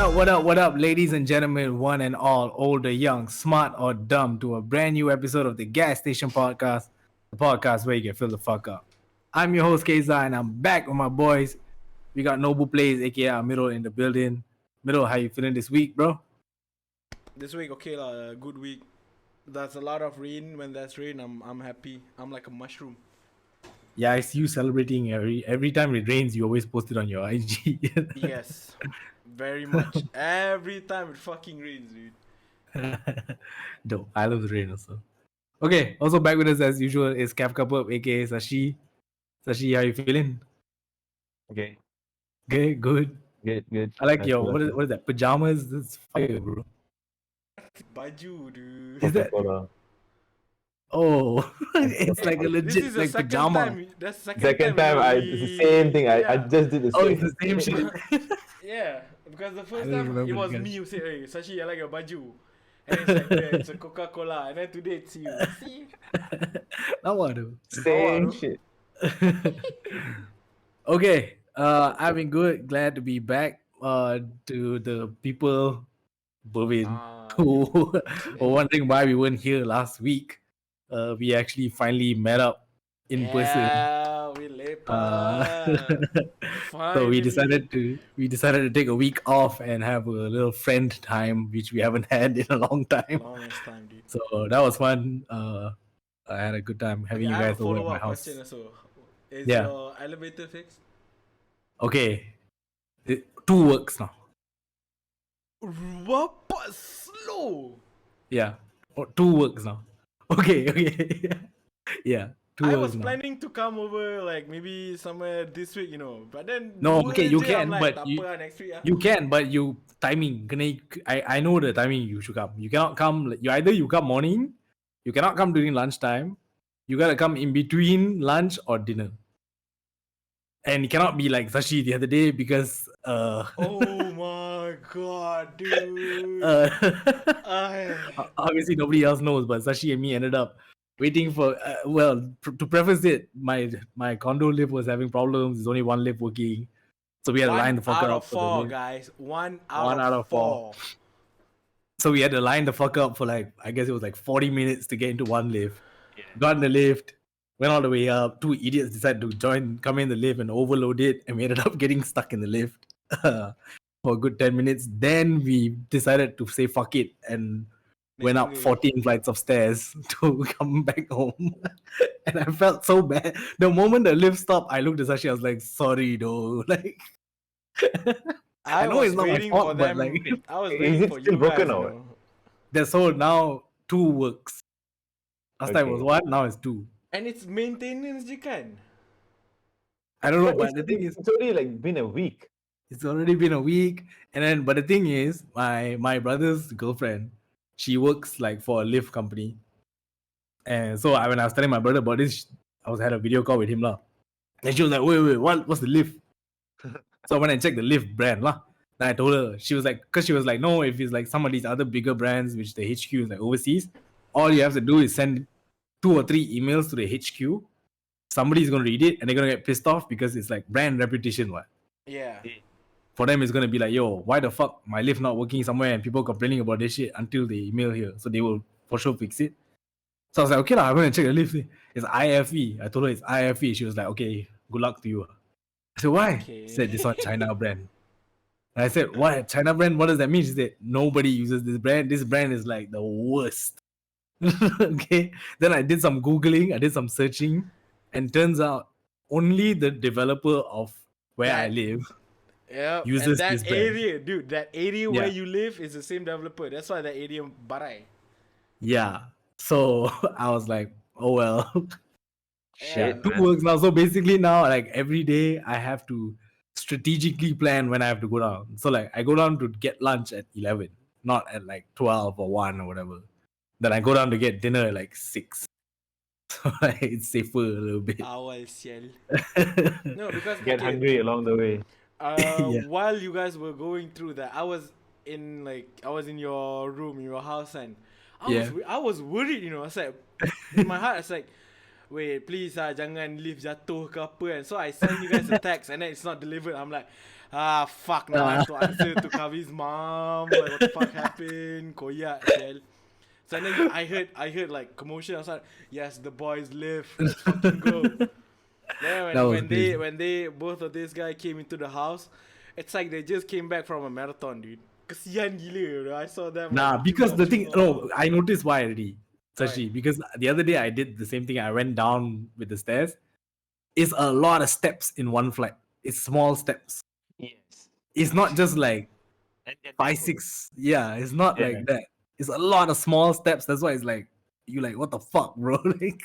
what up, ladies and gentlemen, one and all, old or young, smart or dumb, to a brand new episode of the Gas Station Podcast, the podcast where you get filled the fuck up. I'm your host, Kayczar, and I'm back with my boys. We got Noble Plays, aka Middle, in the building. Middle, how you feeling this week, bro? This week, okay lah, good week. There's a lot of rain. When there's rain, I'm happy. I'm like a mushroom. Yeah, I see you celebrating every time it rains. You always post it on your IG. Yes, very much. Every time it fucking rains, dude. Dope. I love the rain also. Okay, also back with us as usual is Kafka Purp, aka Sashi. Sashi, how you feeling? Okay, Okay, good. good. I like Nice your to what is that? Pajamas? That's fire, bro. Baju, dude. Is that? Coca-Cola. Oh, it's like a This legit is the like second pajama. time. That's the Second time, it's the same thing. I just did the Oh, same. it's the same shit. Yeah, because the first don't time remember it was the me who said, "Hey, Sashi, I like your baju," and it's like, yeah, it's a Coca-Cola, and then today it's you. See? Now what? Do? Same shit. Okay, I've been good. Glad to be back. To the people, Bovin, who were wondering why we weren't here last week. We actually finally met up in person. Yeah, we lepak. So we decided to take a week off and have a little friend time, which we haven't had in a long time. Longest time, dude. So that was fun. I had a good time having you I have guys a over at my follow-up house. question also. Is Yeah. your elevator fixed? Okay, two works now. What? Slow. Yeah, two works now. Okay. Yeah, two I works was now. planning to come over like maybe somewhere this week, but then No, okay, you dua je, I'm can, like, but tak you- apa lah, next week. You can, but you timing. I know the timing you should come. You cannot come. You either you come morning, you cannot come during lunchtime. You gotta come in between lunch or dinner. And it cannot be like Sashi the other day because Oh my god, dude. Ay. obviously nobody else knows, but Sashi and me ended up waiting for to preface it, my condo lift was having problems. There's only one lift working, so we had to line the fuck out up of for the four, lift. guys. One One out of four. So we had to line the fuck up for like, I guess it was like 40 minutes to get into one lift. Got in the lift, went all the way up. Two idiots decided to come in the lift and overload it, and we ended up getting stuck in the lift for a good 10 minutes. Then we decided to say fuck it and went up 14 flights of stairs to come back home. And I felt so bad. The moment the lift stopped, I looked at Sashi, I was like, sorry though. Like I know was it's not my waiting fault, for but, them. like, I was is waiting it for still you guys. broken or what? that's so now two works. Last time it was Okay. one, now it's two. And it's maintenance je kan? I don't know, But but the thing is, it's only like been a week. it's already been a week, and then but the thing is, my brother's girlfriend, she works like for a lift company, and so when I was telling my brother about this, I had a video call with him lah, and she was like, wait, what's the lift? So I went and checked the lift brand lah. Then I told her, she was like, no, if it's like some of these other bigger brands, which the HQ is like overseas, all you have to do is send 2 or 3 emails to the HQ. Somebody's gonna read it and they're gonna get pissed off because it's like brand reputation, what? Yeah. For them, it's gonna be like, yo, why the fuck my lift not working somewhere and people complaining about this shit until they email here, so they will for sure fix it. So I was like, okay lah, I'm gonna check the lift. It's IFE. I told her it's IFE. She was like, okay, good luck to you. I said, why? Okay. She said, this one China brand. And I said, what? China brand? What does that mean? She said, nobody uses this brand. This brand is like the worst. Okay. Then I did some Googling, I did some searching, and turns out only the developer of where I live Yeah. uses and this that brand. area, dude, that area where Yeah. you live is the same developer. That's why that area barai. Yeah. So I was like, oh well. Yeah. Shit, Two man. works now. So basically now, like every day I have to strategically plan when I have to go down. So like I go down to get lunch at 11, not at like 12 or 1 or whatever. Then I go down to get dinner at like 6. So like, it's safer a little bit. Awal sial. No, because Get hungry along the way. Yeah. while you guys were going through that, I was in your room, in your house, and I was worried, I was like, in my heart, I was like, wait, please jangan leave jatuh ke apa kan. So I send you guys a text and then it's not delivered. I'm like, Fuck, now I have to answer to Kavi's mom. Like, what the fuck happened? Koyak, shell. So then I heard like commotion. I was like, yes, the boys live. Let's fucking go. Then That was when crazy. they both of these guys came into the house, it's like they just came back from a marathon, dude. Kesian gila, bro. I saw them Nah, like because the thing, oh, no, I noticed why already, Why? Sashi. Because the other day I did the same thing. I went down with the stairs. It's a lot of steps in one flight. It's small steps. Yes. It's not just like And five, narrow. six. Yeah, it's not Yeah. like that. It's a lot of small steps. That's why it's like you like what the fuck, bro? Like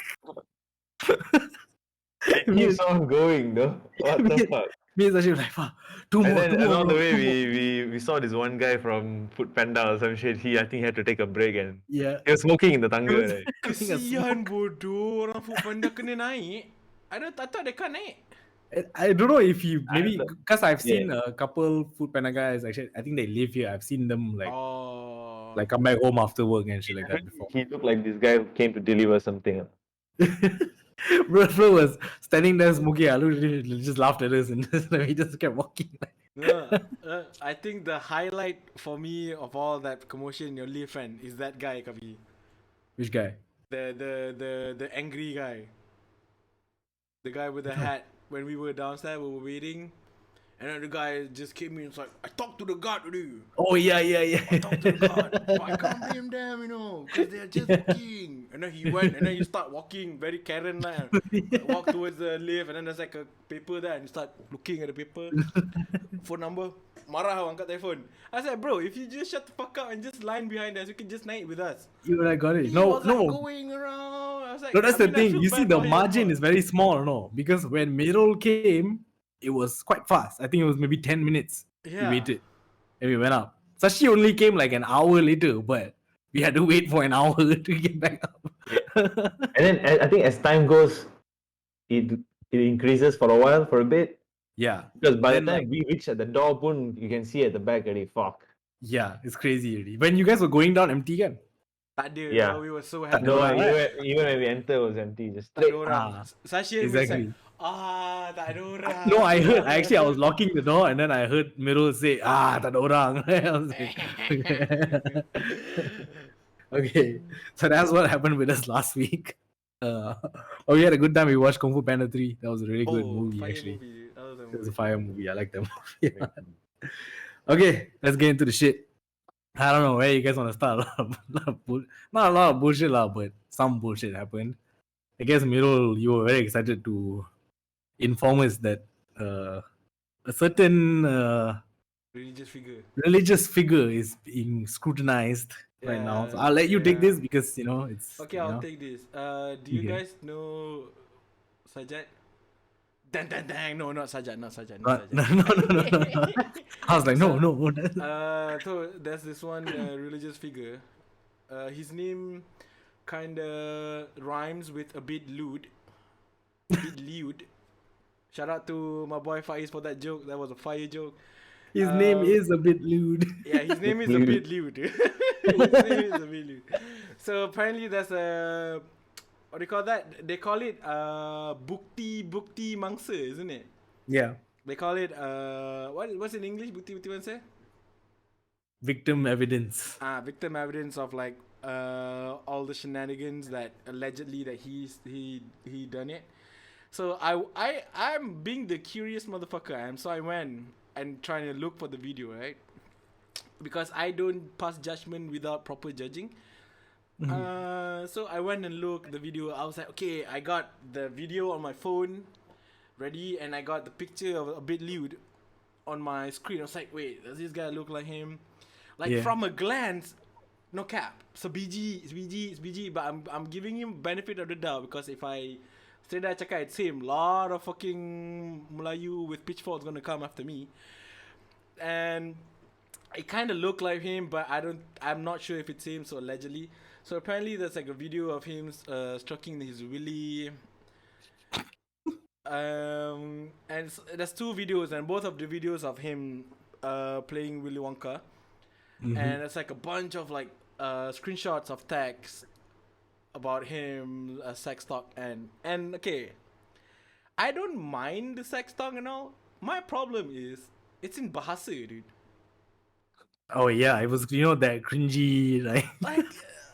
It me, keeps on going though. What me, the fuck? me and Sashi were like, fuck, two And more, then two more. along the bro, way, two more. we saw this one guy from Food Panda or some shit. I think he had to take a break and Yeah. he was smoking in the It tanga. was Right? having a Kesian smoke. bodoh, orang food panda kena naik. I thought they can't naik. I don't know if you I maybe thought- because I've yeah. seen a couple food panda guys. Actually, I think they live here. I've seen them Oh. like come back home after work and shit like that before. He looked like this guy who came to deliver something. Bro was standing there smoking. I looked at him, he just laughed at us and he just kept walking. No, I think the highlight for me of all that commotion in your lift, friend, is that guy, Kavi. Which guy? The angry guy. The guy with the hat. When we were downstairs, we were waiting. And then the guy just came in and was like, I talked to the guard today. Oh yeah. I talked to the guard. But I can't blame them, because they're just walking. And then he went, and then he start walking very Karen like, walk towards the lift, and then there's like a paper there, and he start looking at the paper. Phone number. Marah angkat telefon. I said, bro, if you just shut the fuck up and just line behind us, you can just naik with us. You would have got it. He No, was like no. going around. I was like, No, that's I the mean, I thing. feel You see, bad the for him, margin but- is very small, no? Because when Mirul came, it was quite fast. I think it was maybe 10 minutes. Yeah. We waited. And we went up. Sashi only came like an hour later, but we had to wait for an hour to get back up. And then I think as time goes, it increases for a while, for a bit. Yeah. Because by Then, the time we reach at the door, boom, you can see at the back already. Fuck. Yeah, it's crazy already. When you guys were going down empty kan? Tak ada, Yeah. bro, we were so happy. No, Right. even when we enter, it was empty. Just Tak ada straight. orang. Sashi was exactly. like, tak ada orang. No, I heard. Actually, I was locking the door and then I heard Mirul say, tak ada orang. I was like, okay, so that's what happened with us last week. We had a good time. We watched Kung Fu Panda 3. That was a really good movie, fire actually. movie. That was a It was a movie. fire movie. I like that movie. Okay, let's get into the shit. I don't know where you guys want to start. Not a lot of bullshit, but some bullshit happened. I guess, Mirul, you were very excited to inform us that a certain Religious figure. religious figure is being scrutinized right now. So Yeah, I'll let you take yeah. this because it's Okay, you I'll know. take this. Do you Okay. guys know Sajat? Dang. No, not Sajat. Not But- Sajat. no. I was like, no. So there's this one religious figure. His name kinda rhymes with a bit lewd. A bit lewd. Shout out to my boy Faiz for that joke. That was a fire joke. His name is a bit lewd. Yeah, his name is a Lewd. bit lewd. His name is a bit lewd. So apparently there's a what do you call that? They call it bukti mangsa, isn't it? Yeah, They call it what's in English? Bukti mangsa? victim evidence. Victim evidence of like all the shenanigans that allegedly that he done it. So I'm being the curious motherfucker I am. So I went and trying to look for the video, right? Because I don't pass judgment without proper judging. So I went and looked the video. I was like, okay, I got the video on my phone ready, and I got the picture of a bit lewd on my screen. I was like, wait, does this guy look like him? Like Yeah. from a glance, no cap. It's BG, but I'm giving him benefit of the doubt because if I say that cakap it's him, lot of fucking Melayu with pitchforks gonna come after me. And it kind of looked like him, but I'm not sure if it's him. So allegedly, so apparently there's like a video of him stroking his willy. And there's two videos, and both of the videos of him playing Willy Wonka, and it's like a bunch of like screenshots of text about him, sex talk, and okay, I don't mind the sex talk and all. My problem is It's in Bahasa, dude. Oh yeah, it was that cringy like. Like,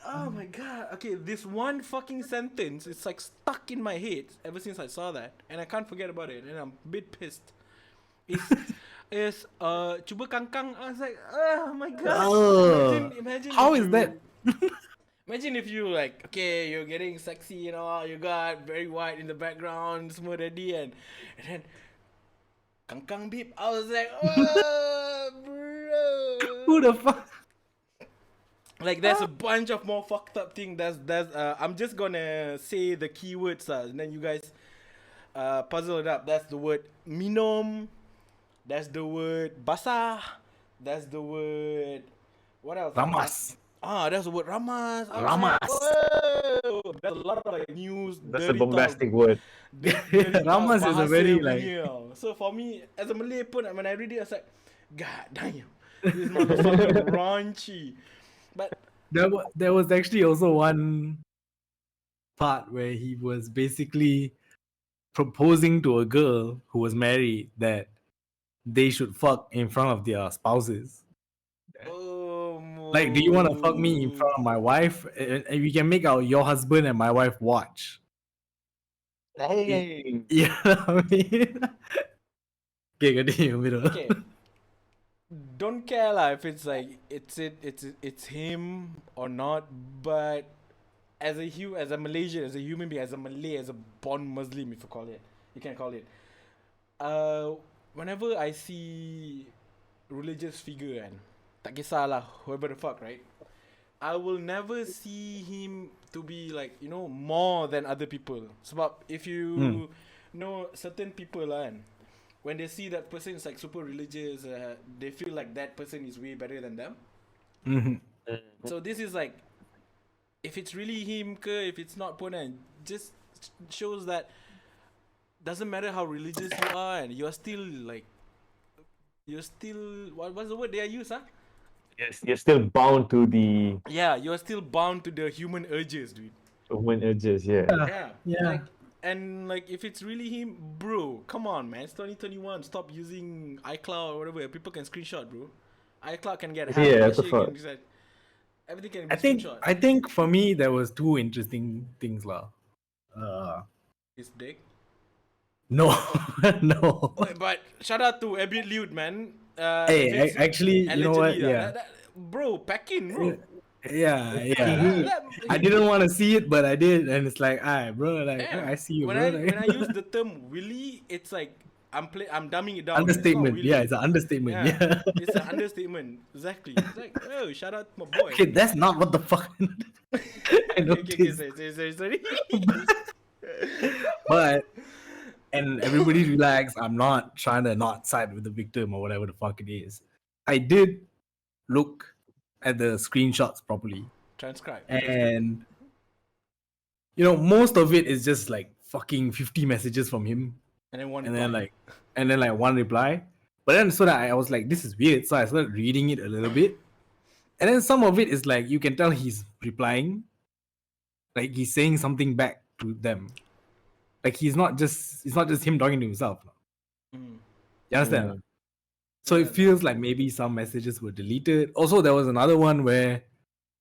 oh my god. Okay, this one fucking sentence is like stuck in my head ever since I saw that, and I can't forget about it, and I'm a bit pissed. Is cuba kangkang. I was like, oh my god. Oh, Imagine how if is that? Imagine if you like, okay, you're getting sexy, you got very white in the background, semua ready, and then kangkang beep. I was like, oh, bro. Who the fuck? Like, there's a bunch of more fucked up thing. I'm just gonna say the keywords, and then you guys puzzle it up. That's the word minom. That's the word basah. That's the word. What else? Ramas. That's the word ramas. I was Ramas. like, whoa, there's a lot of like news. That's a bombastic word. Ramas is a very like. So for me, as a Malay pun, when I read it, I was like, God damn, this motherfucker raunchy. But There was actually also one part where he was basically proposing to a girl who was married that they should fuck in front of their spouses. Like, do you want to fuck me in front of my wife? And we can make your husband and my wife watch. Hey. You know what I mean? Okay, continue, middle. Okay. Don't care lah if it's like it's him or not, but as a Malaysian, as a human being, as a Malay, as a born Muslim, if you can call it. Whenever I see religious figure and tak kisah lah, whoever the fuck, right? I will never see him to be like, more than other people. Sebab if you know certain people lah, when they see that person is like super religious, they feel like that person is way better than them. Mm-hmm. So this is like, if it's really him ke, if it's not pun, just shows that doesn't matter how religious you are, and you're still what's the word they use, huh? Yes, you're still bound to the You're still bound to the human urges, dude. human urges, yeah. Yeah. Like if it's really him, bro, come on, man. It's 2021. Stop using iCloud or whatever. People can screenshot, bro. iCloud can get hacked. Yeah, That shit fuck. everything can be screenshot. I think for me there was two interesting things lah. His dick. No, no. But shout out to a bit lewd, man. Hey, actually, you know what? allegedly, Yeah, bro, pack in, bro. yeah. I didn't want to see it, but I did, and it's like, alright, bro. Like, Yeah. I see you, when bro. I use the term willy, it's like I'm dumbing it down. Understatement. It's not Yeah, willy. it's an understatement. Yeah. It's an understatement. Exactly. It's like, oh, shout out to my boy. Okay, that's not what the fuck. I noticed. Sorry. But and everybody relax. I'm not trying to not side with the victim or whatever the fuck it is. I did look at the screenshots properly, Transcribe. and most of it is just like fucking 50 messages from him, And then one. and then like one reply. But then so that I was like, this is weird. So I started reading it a little bit, and then some of it is like you can tell he's replying, like he's saying something back to them. Like it's not just him talking to himself. Mm. You understand? Mm. So it feels like maybe some messages were deleted. Also, there was another one where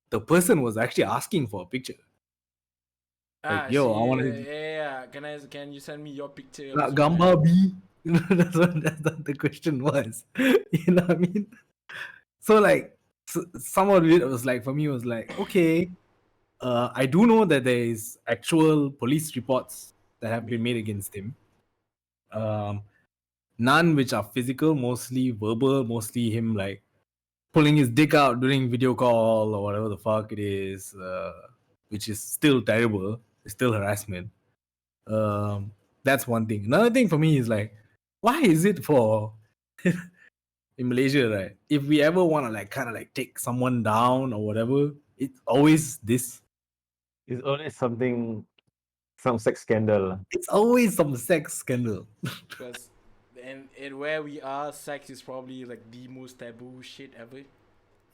the person was actually asking for a picture. Like, yo, I want to. Yeah. Can you send me your picture? Gamba B. That's what the question was. You know what I mean? So like, some of it was like, for me, was like, okay, I do know that there is actual police reports that have been made against him. None which are physical, mostly verbal, mostly him like pulling his dick out during video call or whatever the fuck it is, which is still terrible. It's still harassment. That's one thing. Another thing for me is like, why is it for in Malaysia, right? If we ever want to like kind of like take someone down or whatever, it's always this. It's always some sex scandal. It's always some sex scandal. Because and where we are, sex is probably like the most taboo shit ever.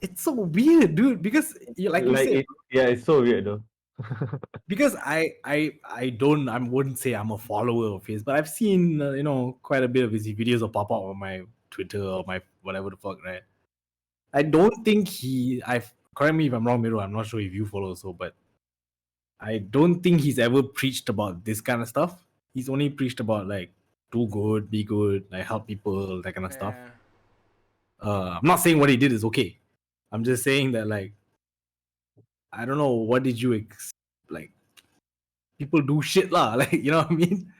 It's so weird, dude. Because you said, it's so weird though. because I wouldn't say I'm a follower of his, but I've seen quite a bit of his videos pop up on my Twitter or my whatever the fuck, right? I don't think correct me if I'm wrong, Miro. I'm not sure if you follow so, but I don't think he's ever preached about this kind of stuff. He's only preached about like do good, be good, like help people, that kind of stuff. Yeah. I'm not saying what he did is okay. I'm just saying that like I don't know what did you like people do shit lah, like you know what I mean?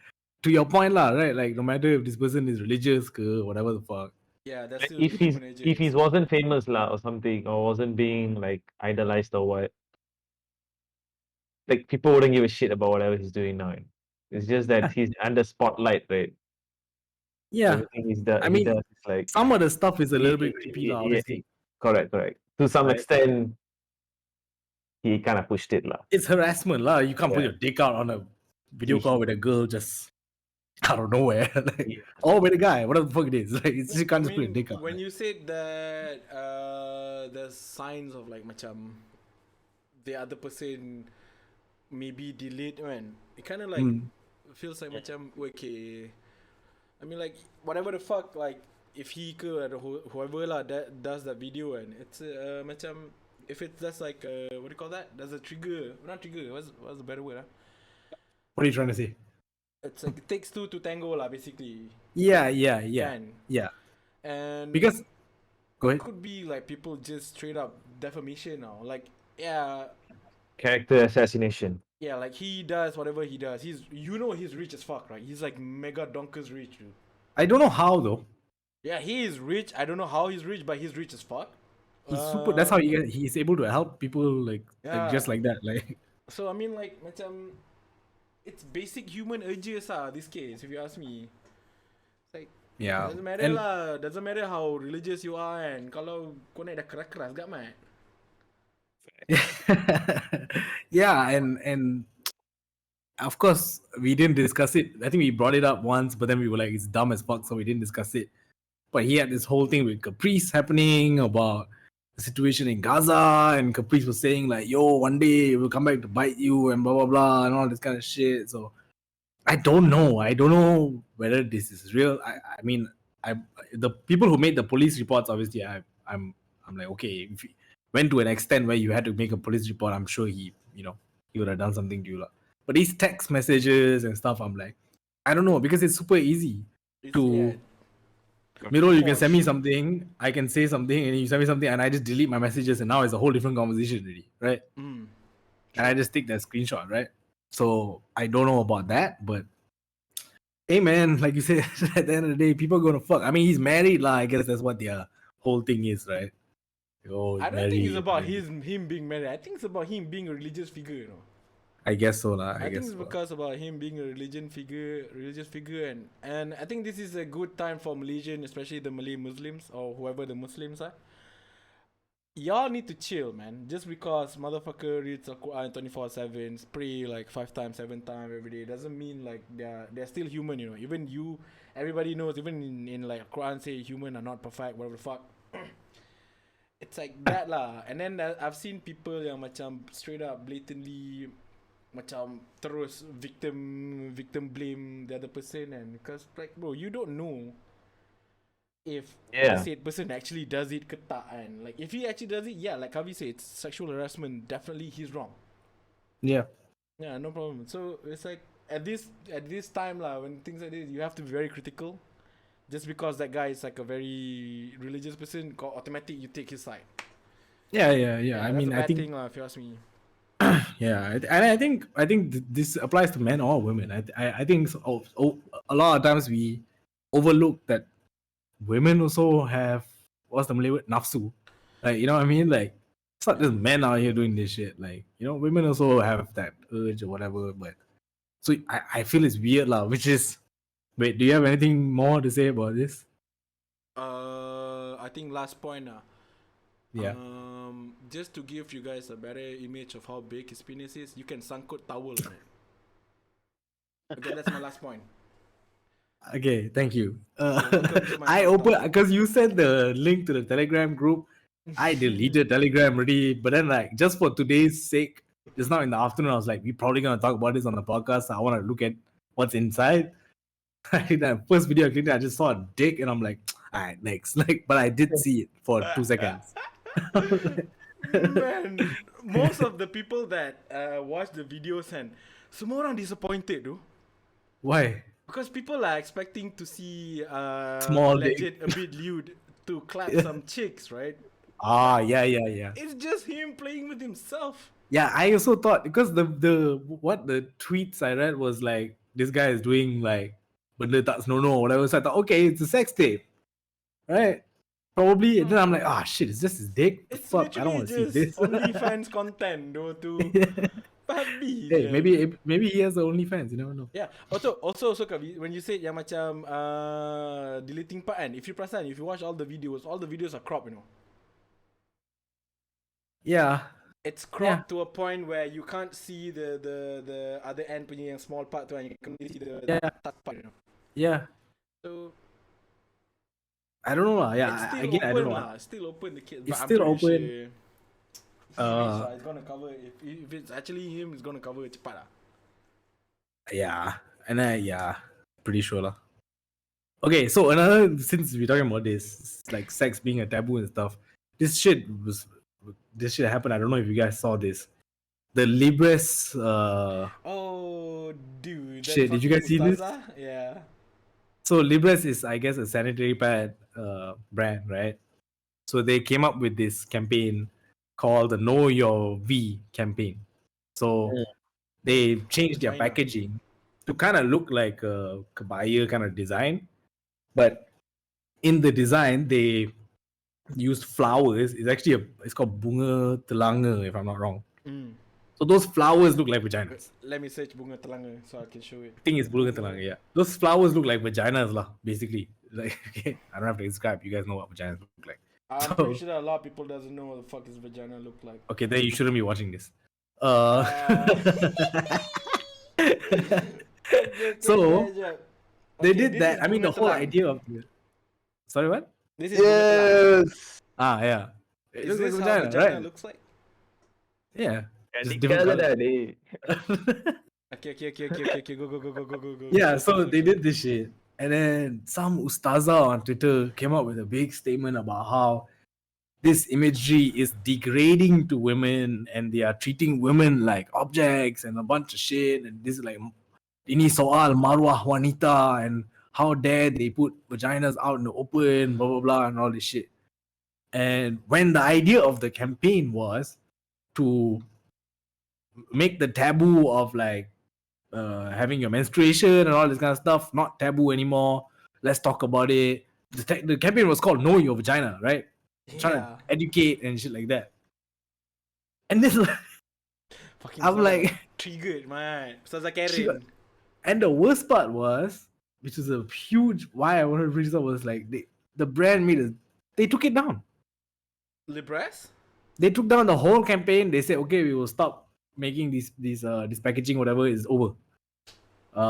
To your point lah, right? Like no matter if this person is religious or whatever the fuck. Yeah, that's Like, still if human nature. he wasn't famous lah or something, or wasn't being like idolized or what, like people wouldn't give a shit about whatever he's doing now. It's just that he's under spotlight, right? Yeah. Everything I he mean, does is like some of the stuff is a little bit creepy lah, obviously. correct. To some Right. extent, he kind of pushed it lah. It's harassment lah. You can't put Yeah. your dick out on a video He- call with a girl just out of nowhere. Like, Yeah. or with a guy, whatever the fuck it is. Like, you can't just put your dick out. When you said that there's signs of like macam the other person maybe delete, man, it kind of like feels like macam okay. I mean, like whatever the fuck, like if he could or whoever lah that does that video, and it's macam if it's just like what do you call that? There's a trigger, not trigger. What's the better word? What are you trying to say? It's like it takes two to tango lah, basically. Yeah. Kan? Yeah. And Because go ahead. it could be like people just straight up defamation now. Like Character assassination. yeah, like he does whatever he does. He's rich as fuck, right? He's like mega donkers rich, dude. I don't know how though. Yeah, he is rich. I don't know how he's rich, but he's rich as fuck. He's super. That's how he's able to help people like just like that. Like So I mean, like macam it's basic human urges this case, if you ask me. It's like yeah. doesn't matter lah. Doesn't matter how religious you are, and kalau kau naik dah keras-keras gak mat. Yeah, and of course we didn't discuss it. I think we brought it up once, but then we were like, it's dumb as fuck, so we didn't discuss it. But he had this whole thing with Caprice happening about the situation in Gaza, and Caprice was saying like, yo, one day it will come back to bite you and blah blah blah and all this kind of shit. So I don't know whether this is real. I mean the people who made the police reports, obviously I'm like, okay, if he went to an extent where you had to make a police report, I'm sure he would have done something to you. But these text messages and stuff, I'm like, I don't know, because it's super easy to Miro, you can send me something, I can say something, and you send me something, and I just delete my messages, and now it's a whole different conversation already, right? And I just take that screenshot, right? So I don't know about that, but hey man, like you said, at the end of the day, people are gonna fuck. I mean, he's married, lah. I guess that's what their whole thing is, right? Oh, I don't think it's about him being married. I think it's about him being a religious figure, you know. I guess so, lah. I think it's because about him being a religious figure, and I think this is a good time for Malaysian, especially the Malay Muslims or whoever the Muslims are. Y'all need to chill, man. Just because motherfucker reads the Quran 24/7, pray like 5 times, 7 times every day, doesn't mean like they're still human, you know. Even you, everybody knows, even in like Quran say human are not perfect, whatever the fuck. It's like that lah. And then I've seen people yang macam straight up blatantly macam terus victim blame the other person, and because like bro, you don't know if the said person actually does it ke tak, and like if he actually does it, yeah, like Kavi said, it's sexual harassment, definitely he's wrong. Yeah, no problem. So it's like at this time lah, when things like this, you have to be very critical. Just because that guy is like a very religious person, automatic you take his side. Yeah. I that's mean, a bad I think thing lah, if you ask me. yeah, and I think this applies to men or women. I think a lot of times we overlook that women also have, what's the Malay word, nafsu. Like, you know what I mean? Like, it's not just men out here doing this shit. Like, you know, women also have that urge or whatever. But so I feel it's weird lah. Which is, wait, do you have anything more to say about this? I think last point Yeah. Just to give you guys a better image of how big his penis is, you can sangkut towel on it. Okay, that's my last point. Okay, thank you. welcome to my I podcast. opened because you sent the link to the Telegram group. I deleted Telegram already, but then like just for today's sake, just now in the afternoon, I was like, we're probably gonna talk about this on the podcast. So I want to look at what's inside. That first video I clicked, I just saw a dick, and I'm like, Alright, next. Like, but I did see it for 2 seconds. Man, most of the people that watch the videos and semua orang disappointed though. Why? Because people are expecting to see Small alleged a bit lewd to clap some chicks, right? Yeah. It's just him playing with himself. Yeah, I also thought because the tweets I read was like this guy is doing like benda tak senonoh or whatever. So I thought, okay, it's a sex tape, right? Probably. And then I'm like, shit, it's just his dick. The It's fuck, I don't literally want to see just this. OnlyFans content though to babi. Hey, je. maybe he has the OnlyFans. You never know. Yeah. Also, Kak, when you said yang macam deleting part kan, if you watch all the videos are cropped, you know. Yeah. It's cropped to a point where you can't see the other end punya yang small part tu and you can only see the atas part, you know. Yeah. So I don't know lah. it's Yeah, still again, I open don't know. lah. Still open the kids. It's But I'm still pretty open. Sure it's gonna cover if it's actually him, it's gonna cover cepat lah. Yeah, and pretty sure lah. Okay, so another, since we're talking about this, like sex being a taboo and stuff, this shit happened. I don't know if you guys saw this. The Libres, Oh, dude. that Shit, did you fucking guys see this? Ustazah? Yeah. So Libres is, I guess, a sanitary pad brand, right? So they came up with this campaign called the Know Your V campaign. So they changed their Vagina. packaging to kind of look like a kabaya kind of design, but in the design they used flowers. It's actually it's called bunga telanga, if I'm not wrong. So those flowers look like vaginas. Let me search bunga telanga so I can show it. I think it's bunga telanga, yeah. Those flowers look like vaginas lah, basically. Like, okay, I don't have to describe. You guys know what vaginas look like. I'm pretty sure that a lot of people doesn't know what the fuck his vagina look like. Okay, then you shouldn't be watching this. So they did that. I mean, the whole idea of the... Sorry, what? This is bunga Yes. Yeah. It Is looks like this how vagina, vagina right? looks like? Yeah. Just Nicki different Minaj colour. dah, dey. Okay. Go. Yeah, so they did this shit. And then some ustaza on Twitter came up with a big statement about how this imagery is degrading to women and they are treating women like objects and a bunch of shit. And this is like, ini soal marwah wanita and how dare they put vaginas out in the open, blah, blah, blah, and all this shit. And when the idea of the campaign was to make the taboo of like having your menstruation and all this kind of stuff not taboo anymore, let's talk about it. The campaign was called Know Your Vagina, right? Trying to educate and shit like that. And this, Fucking I'm like, triggered, man. Ustazah She got- Karen. and the worst part was, which is a huge why I wanted to bring this up, was like the brand they took it down. Libres? They took down the whole campaign. They said, okay, we will stop making this packaging, whatever is over.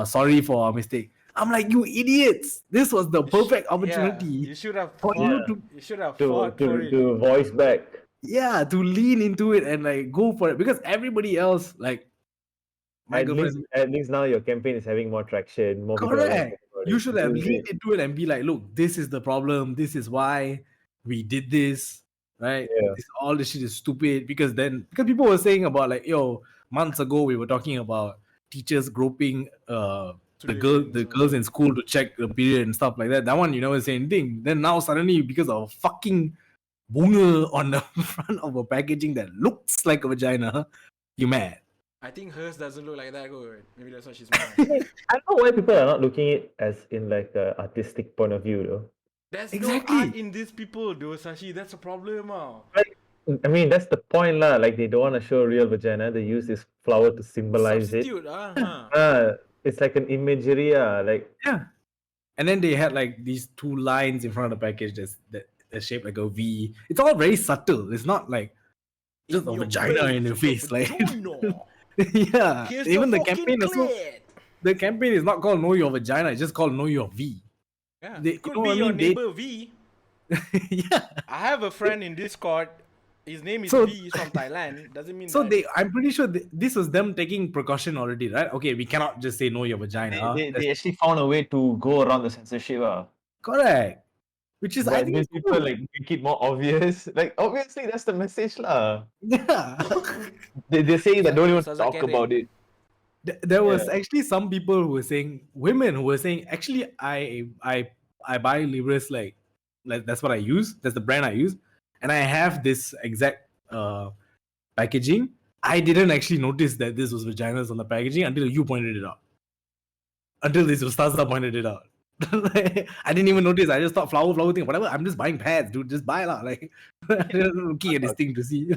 Sorry for our mistake. I'm like, you idiots! This was the perfect opportunity. Yeah, you should have for fought. you to- You should have To, fought for to, it. to voice back. to lean into it and like go for it, because everybody else, like my girlfriend, At least now your campaign is having more traction. More people are correct. talking about You it. should have Use leaned it. into it and be like, look, this is the problem. This is why we did this, right? Yeah. All this shit is stupid, because people were saying about like, yo, months ago we were talking about teachers groping the girls in school to check the period and stuff like that. That one you never say anything. Then now suddenly, because of fucking bunga on the front of a packaging that looks like a vagina, you mad. I think hers doesn't look like that good. Maybe that's why she's mad. I don't know why people are not looking at it as in like an artistic point of view though. There's Exactly. no art in these people, though, Sashi. That's a problem, I mean, that's the point lah. Like they don't want to show real vagina. They use this flower to symbolize it. Substitute, huh? It's like an imagery. Like Yeah. And then they had like these two lines in front of the package that's shaped like a V. It's all very subtle. It's not like just a your vagina face, in your face. Like, vagina. yeah. Here's Even the fucking campaign also. clit. The campaign is not called Know Your Vagina. It's just called Know Your V. Yeah. They- Could you know be what I your mean? They- neighbor V. Yeah. I have a friend in Discord. His name is So- V. He's from Thailand. Doesn't mean So that. I'm pretty sure this was them taking precaution already, right? Okay, we cannot just say Know Your Vagina. they actually found a way to go around the censorship. Correct. which is I But think then it's people cool. like make it more obvious. Like obviously that's the message lah. Yeah. They're saying that don't even Ustazah talk carrot. about it. There was Yeah. actually some people who were saying, women who were saying, actually, I buy Libras like that's what I use. That's the brand I use, and I have this exact packaging. I didn't actually notice that this was vaginas on the packaging until you pointed it out. Until this Ustaza pointed it out. I didn't even notice. I just thought flower thing, whatever. I'm just buying pads, dude. Just buy lah. Like I didn't looking at this thing to see.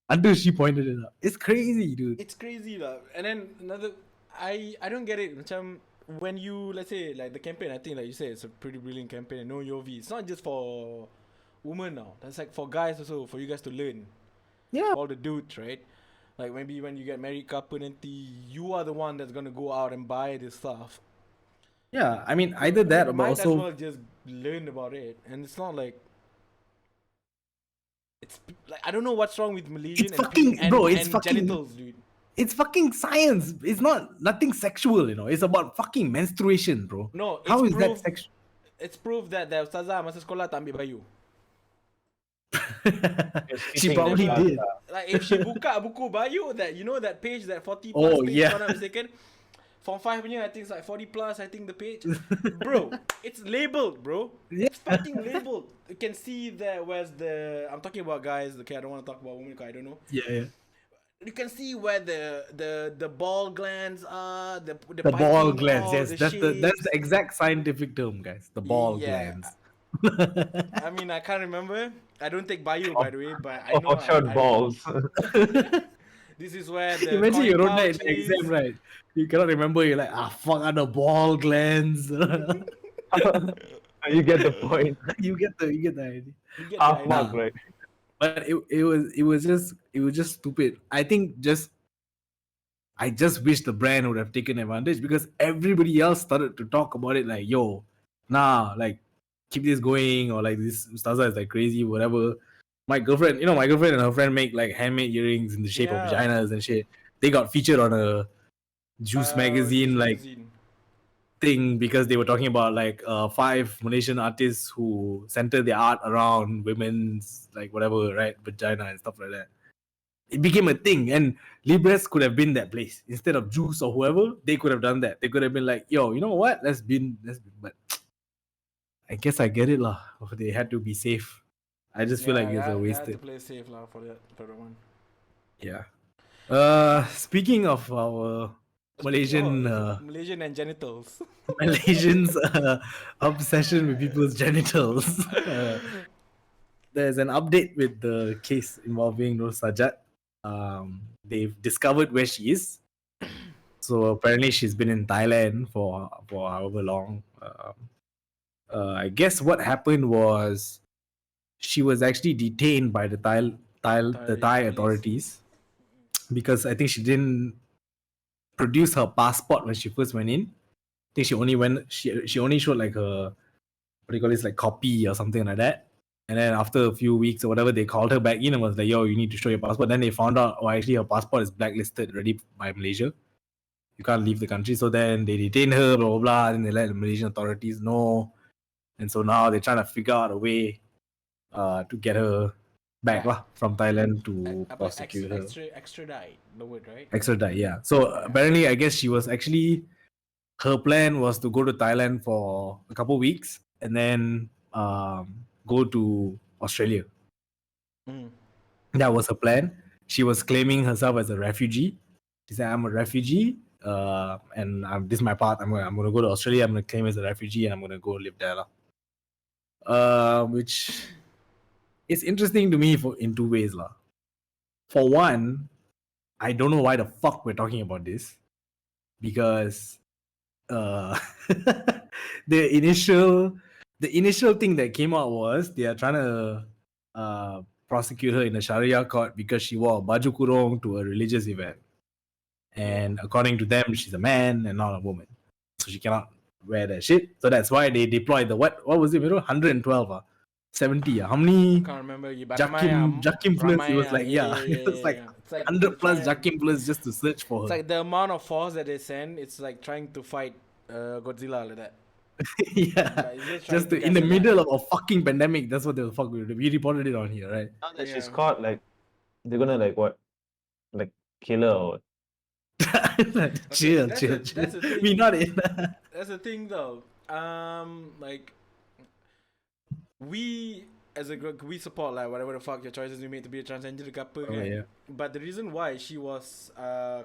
Until she pointed it out. It's crazy, dude. It's crazy lah. And then another, I don't get it. Macam when you, let's say like the campaign, I think like you said, it's a pretty brilliant campaign. Know your V. It's not just for women now. That's like for guys also, for you guys to learn. Yeah. All the dudes, right? Like maybe when you get married couple nanti, you are the one that's gonna go out and buy this stuff. Yeah, I mean either that or Might as also well just learn about it. And it's not like, it's like I don't know what's wrong with Malaysian It's fucking- bro, it's fucking- genitals, dude. it's fucking science. It's not nothing sexual, you know. It's about fucking menstruation, bro. No, it's How is that proof, sexual? It's proof that the ustazah masa sekolah tak ambil bayu. She probably Speaking did. Like if she buka buku bayu, that you know that page, that 40 plus Oh, page, yeah. if I'm not mistaken, Form 5 punya, I think it's like 40 plus, I think the page. Bro, it's labeled, bro. Yeah. It's fucking labeled. You can see that where's the, I'm talking about guys, okay, I don't want to talk about women because I don't know. Yeah. You can see where the ball glands are, the The ball piping, glands, all yes. the That's the shapes. exact scientific term, guys. The ball Yeah. glands. I mean, I can't remember. I don't take bio, by the way, but I know. Of short balls. This is where the Imagine you coin wrote that in pouch the is. exam, right? You cannot remember. You're like, fuck are the ball glands. You get the point. you get the idea. You get the Half idea. mark, right? But it was just stupid. I just wish the brand would have taken advantage because everybody else started to talk about it like, yo, nah, like keep this going, or like this Ustaza is like crazy, whatever. My girlfriend and her friend make like handmade earrings in the shape of Yeah. vaginas and shit. They got featured on a Juice magazine Juice like magazine. thing because they were talking about like 5 Malaysian artists who centered their art around women's like whatever, right, vagina and stuff like that. It became a thing, and Libres could have been that place instead of Juice or whoever. They could have done that. They could have been like, yo, you know what? Let's be. But I guess I get it lah. They had to be safe. I just feel like it's a You have to wasted. play safe lah for that one. Yeah. Speaking of our Malaysian Malaysian and genitals. Malaysians' obsession with people's genitals. There's an update with the case involving Nur Sajat. They've discovered where she is. So apparently she's been in Thailand for however long. I guess what happened was she was actually detained by the Thai police. authorities because I think she didn't produce her passport when she first went in. I think she only showed like a what do you call this, like copy or something like that. And then after a few weeks or whatever, they called her back in and was like, yo, you need to show your passport. Then they found out, oh, actually her passport is blacklisted already by Malaysia. You can't leave the country. So then they detained her, blah, blah, blah. And they let the Malaysian authorities know. And so now they're trying to figure out a way to get her back lah, from Thailand to prosecute her. Extradite, the word, right? Extradite, yeah. So apparently, I guess she was actually, her plan was to go to Thailand for a couple weeks and then go to Australia. That was her plan. She was claiming herself as a refugee. She said, I'm a refugee, and this is my path. I'm going to go to Australia. I'm going to claim as a refugee and I'm going to go live there. Which is interesting to me in 2 ways. For one, I don't know why the fuck we're talking about this. Because the initial thing that came out was they are trying to prosecute her in a Sharia court because she wore a baju kurung to a religious event. And according to them, she's a man and not a woman. So she cannot wear that shit. So that's why they deployed the what was it, 112 70 how many Can't remember. Jakim plus, it was like it was like It's like 100 plus trying- Jakim plus just to search for It's her. like the amount of force that they send. It's like trying to fight Godzilla like that. Yeah, But it's just trying to in the catch a middle line. of a fucking pandemic. That's what the fuck we reported it on here, right? Now that she's Yeah. caught, like they're gonna like what, like kill her or what? Okay, chill, that's chill, the chill. that's the thing. We not in. That's the thing though. Like we as a group, we support like whatever the fuck your choices you made to be a transgender couple. Oh, yeah. But the reason why she was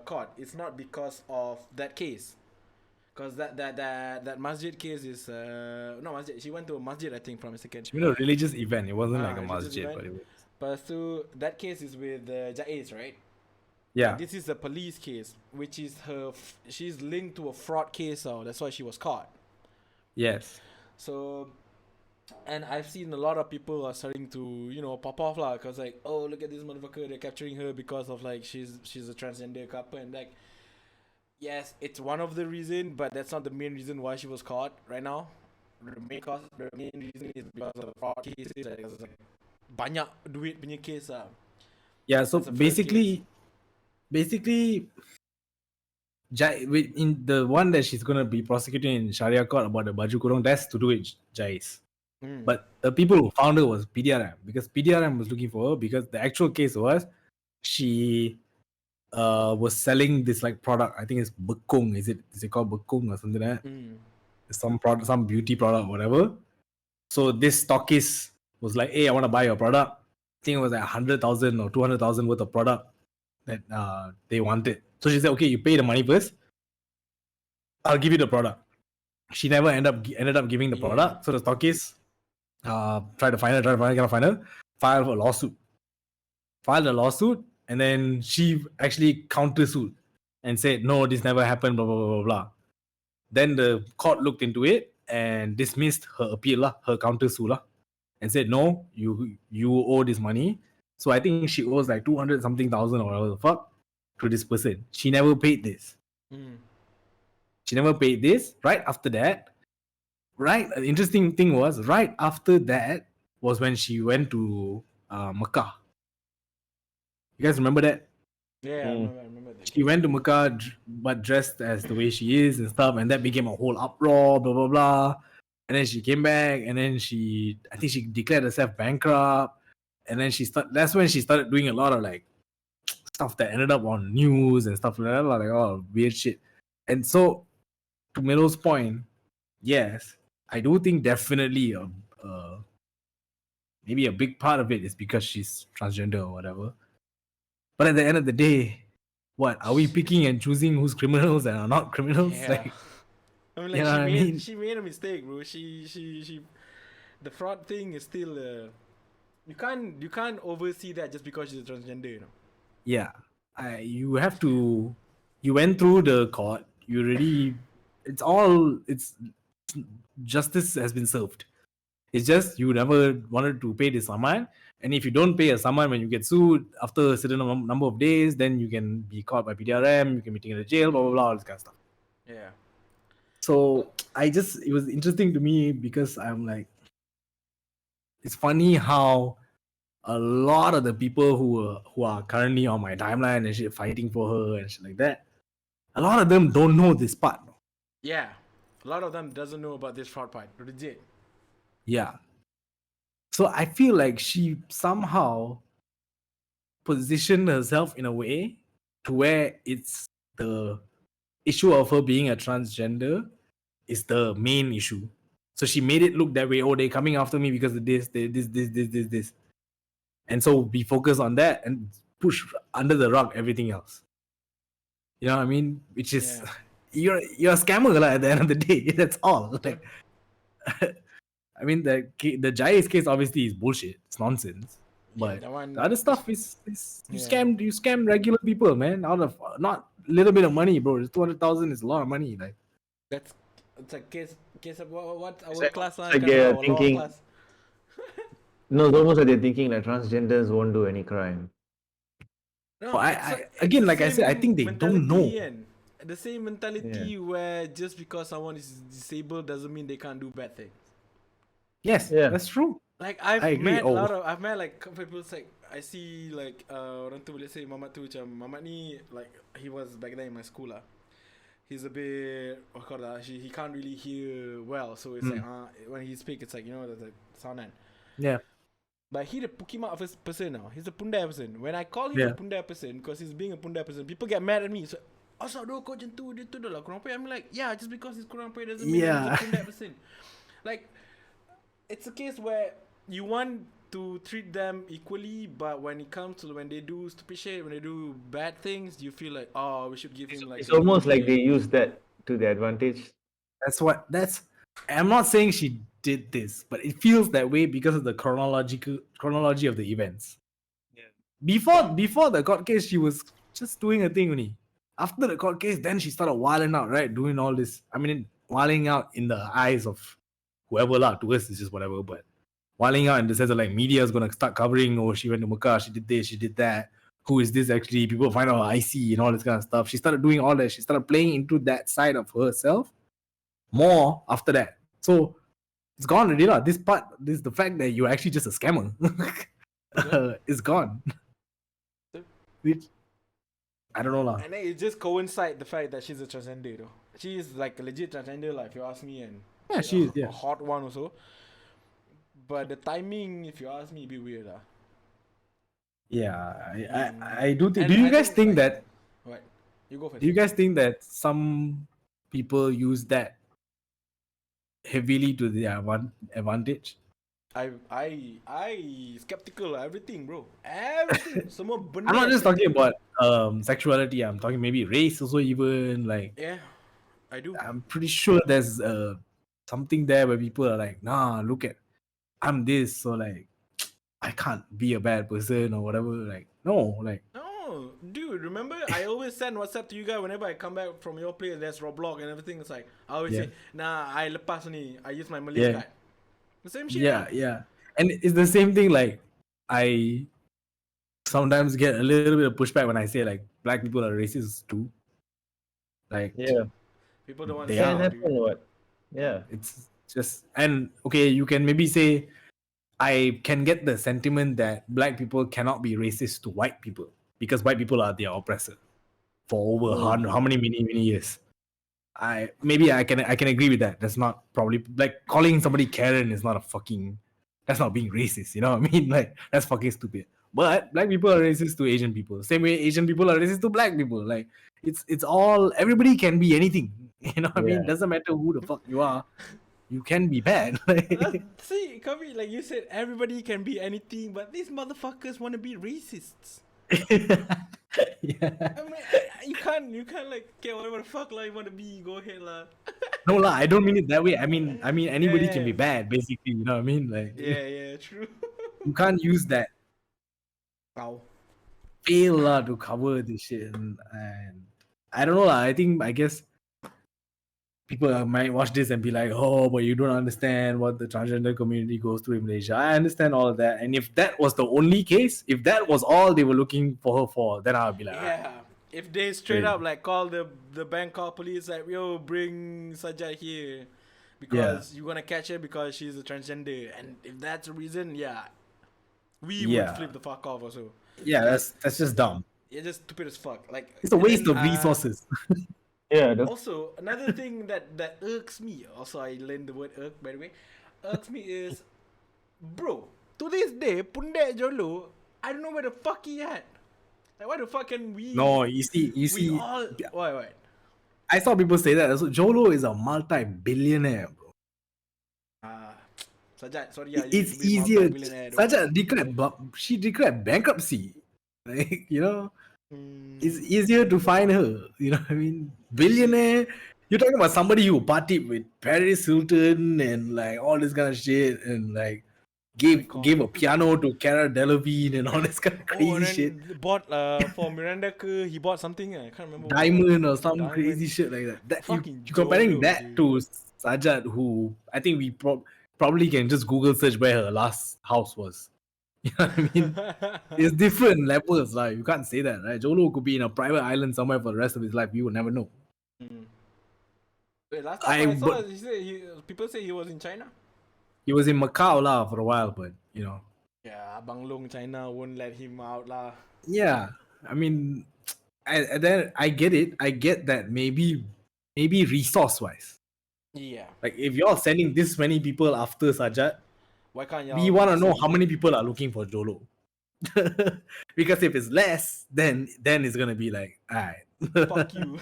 caught, it's not because of that case. Cause that masjid case is no masjid. She went to a masjid, I think, from a second. You know, religious event. It wasn't like a Religious masjid, event. but it was. But so that case is with Jais, right? Yeah. But this is a police case, which is she's linked to a fraud case, so that's why she was caught. Yes. So, and I've seen a lot of people are starting to, you know, pop off lah, cause like, oh, look at this motherfucker, they're capturing her because of like she's a transgender couple, and like, yes, it's one of the reason, but that's not the main reason why she was caught right now. The main reason is because of the fraud cases, like banyak duit punya case lah. Yeah. So That's the first basically, in the one that she's gonna be prosecuting in Sharia court about the baju kurung, that's to do with Jais. But the people who found her was PDRM, because PDRM was looking for her because the actual case was she was selling this like product. I think it's bekung. Is it called bekung or something like that? Some product, some beauty product, whatever. So this stockist was like, "Hey, I want to buy your product." I think it was like 100,000 or 200,000 worth of product that they wanted. So she said, "Okay, you pay the money first. I'll give you the product." She never ended up giving the product. So the stockist tried to find her, cannot find her. Filed a lawsuit, and then she actually countersued and said, "No, this never happened." Blah blah blah blah blah. Then the court looked into it and dismissed her appeal, her countersuit, and said, "No, you owe this money." So I think she owes like 200 something thousand or whatever the fuck to this person. She never paid this. She never paid this. Right after that, the interesting thing was right after that was when she went to Mecca. You guys remember that? Yeah, I remember that. She went to Mecca but dressed as the way she is and stuff, and that became a whole uproar, blah blah blah. And then she came back, and then I think she declared herself bankrupt, and then that's when she started doing a lot of like stuff that ended up on news and stuff like that, like all weird shit. And so, to Milo's point, yes, I do think definitely maybe a big part of it is because she's transgender or whatever. But at the end of the day, what are we picking and choosing who's criminals and are not criminals? Yeah. Like, I mean, you know what I mean? she made a mistake, bro. She the fraud thing is still you can't oversee that just because she's a transgender, you know. Yeah, you have to. You went through the court. You really, it's justice has been served. It's just you never wanted to pay the saman, and if you don't pay a saman when you get sued after a certain number of days, then you can be caught by PDRM. You can be taken to jail, blah blah blah, all this kind of stuff. Yeah. So it was interesting to me because I'm like, it's funny how a lot of the people who are currently on my timeline and shit fighting for her and shit like that, a lot of them don't know this part. Yeah. A lot of them doesn't know about this fraud part. Legit. Yeah. So I feel like she somehow positioned herself in a way to where it's the issue of her being a transgender is the main issue. So she made it look that way. Oh, they're coming after me because of this. And so we focus on that and push under the rug everything else. You know what I mean? Which is you're a scammer at the end of the day. That's all. Like, I mean, the Jais case obviously is bullshit. It's nonsense. But the other stuff is you scam regular people, man. Out of not a little bit of money, bro. 200,000 is a lot of money. Like, it's a case of what our class like they're thinking. No, it's almost like they're thinking like transgenders won't do any crime. No, like I said, I think they don't know. The same mentality where just because someone is disabled doesn't mean they can't do bad things. Yes, that's true. Like I've met like people like I see like orang tu boleh say Mamat tu macam Mamat ni like he was back then in my school lah. he's a bit he can't really hear well, so it's like when he speaks, it's like the sound and. Yeah. But he the Pokemon person now. He's a Pundai person. When I call him a Pundai person, because he's being a Pundai person, people get mad at me. So, asal do kau macam tu, dia tu dah lah kurang pay. I'm like, yeah, just because he's kurang pay doesn't mean he's a Pundai person. Like, it's a case where you want to treat them equally, but when it comes to when they do stupid shit, when they do bad things, you feel like, oh, we should give him like. It's almost like they use that to their advantage. I'm not saying she did this, but it feels that way because of the chronology of the events. Yeah. Before the court case, she was just doing a thing only. After the court case, then she started wilding out, right? Doing all this. I mean, wilding out in the eyes of whoever lah. To us, it's just whatever. But wilding out in the sense of like media is gonna start covering. Oh, she went to Mecca. She did this. She did that. Who is this actually? People find out IC and all this kind of stuff. She started doing all that. She started playing into that side of herself more after that. So it's gone already lah. This the fact that you're actually just a scammer is gone. Which I don't know lah. And then it just coincides the fact that she's a transgender though. She's like a legit transgender, like if you ask me, and Yeah, she is. Yeah. a hot one also. But the timing, if you ask me, a bit weird lah. Yeah, I do think. And Do you I guys think like, that? What? You go first. Do you guys think that some people use that heavily to their advantage? I skeptical of everything, bro. Everything. Semua benda. I'm not just talking about sexuality. I'm talking maybe race also, even like. Yeah, I do. I'm pretty sure there's something there where people are like, nah, look at, I'm this, so like, I can't be a bad person or whatever. Like, no, like. No, dude, remember I always send WhatsApp to you guys whenever I come back from your place. There's Roblox and everything. It's like I always say, nah, I lepas ni. I use my Malay card. The same shit. Yeah. And it's the same thing. Like, I sometimes get a little bit of pushback when I say like black people are racist too. Like, People don't want They to are. say Happen or what? Yeah. it's just, and okay, you can maybe say I can get the sentiment that black people cannot be racist to white people because white people are their oppressor for over how many years. I can agree with that. That's not probably like calling somebody Karen is not that's not being racist, you know what I mean? Like, that's fucking stupid. But black people are racist to Asian people. Same way Asian people are racist to black people. Like, it's all, everybody can be anything. You know what I mean? Doesn't matter who the fuck you are. You can be bad. See, Kavi, like you said, everybody can be anything, but these motherfuckers want to be racists. Yeah. I mean, you can't like, okay, whatever the fuck lah you want to be, go ahead lah. No lah, I don't mean it that way. I mean anybody can be bad, basically. You know what I mean? Like, Yeah, true. you can't use that Ow. fail lah to cover this shit. And I don't know lah. I guess people might watch this and be like, oh, but you don't understand what the transgender community goes through in Malaysia. I understand all of that. And if that was the only case, if that was all they were looking for her for, then I would be like, Yeah. If they straight up like call the Bangkok police like, yo, bring Sajat here because you wanna catch her because she's a transgender, and if that's the reason, we would flip the fuck off also. Yeah, that's just dumb. You're just stupid as fuck. Like, It's a waste of resources. Yeah. Also, another thing that irks me, also I learned the word irk by the way, irks me is, bro, to this day, Pundek Jolo, I don't know where the fuck he at. Like, why the fuck can we? No, you see. We all. What? I saw people say that. So Jolo is a multi-billionaire, bro. Sajat, sorry. It's easier. Sajat she declared bankruptcy. Like, you know, it's easier to find her. You know what I mean? Billionaire. You're talking about somebody who partied with Paris Hilton and like all this kind of shit, and like gave a piano to Cara Delevingne and all this kind of crazy shit. Bought for Miranda he bought something, I can't remember. Diamond or some crazy shit like that. You comparing that to Sajat, who I think we probably can just Google search where her last house was. You know what I mean? It's different levels, like you can't say that, right? Jolo could be in a private island somewhere for the rest of his life. We would never know. Wait, last time I saw people say he was in China. He was in Macau lah for a while, but you know. Yeah, Abang Long China won't let him out lah. Yeah, I mean, I get it. I get that maybe maybe resource-wise. Yeah. Like if you're sending this many people after Sajat, Why can't you? we want to know how many people are looking for Jolo. Because if it's less, then it's gonna be like, alright. Fuck you.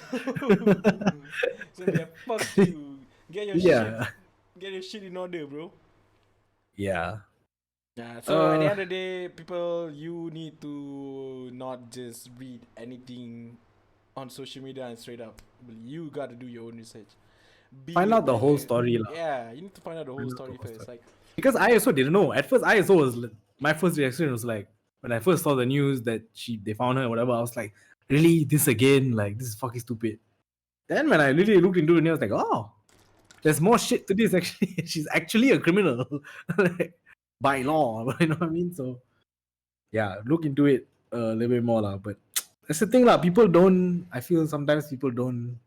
So yeah, fuck you. Get your Yeah. shit. Get your shit in order, bro. Yeah. Yeah. So at the end of the day, people, you need to not just read anything on social media and straight up. You got to do your own research. Find out the whole story. Yeah, you need to find out the whole story first. Like, because I also didn't know. At first, I also was my first reaction was like when I first saw the news that they found her or whatever. I was like, really, this again? Like this is fucking stupid. Then when I really looked into it, I was like, oh, there's more shit to this. Actually, she's actually a criminal, like, by law. You know what I mean? So yeah, look into it a little bit more, lah. But that's the thing, lah. People don't. I feel sometimes people don't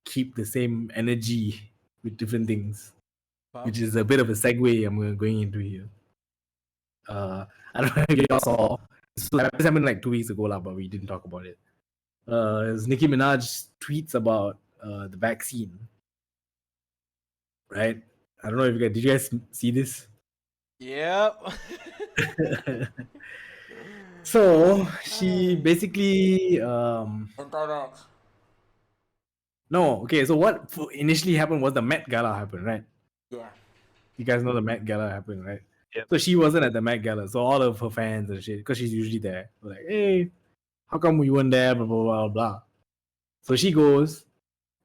keep the same energy with different things, which is a bit of a segue I'm going into here. I don't know if you all saw. So this happened like 2 weeks ago, lah, but we didn't talk about it. It's Nicki Minaj tweets about the vaccine, right? I don't know if did you guys see this? yep. So she basically no, okay. So what initially happened was the Met Gala happened, right? Yeah. You guys know the Met Gala happened, right? Yep. So she wasn't at the Met Gala, so all of her fans and shit, because she's usually there, were like, hey, how come you weren't there? Blah blah blah blah. So she goes,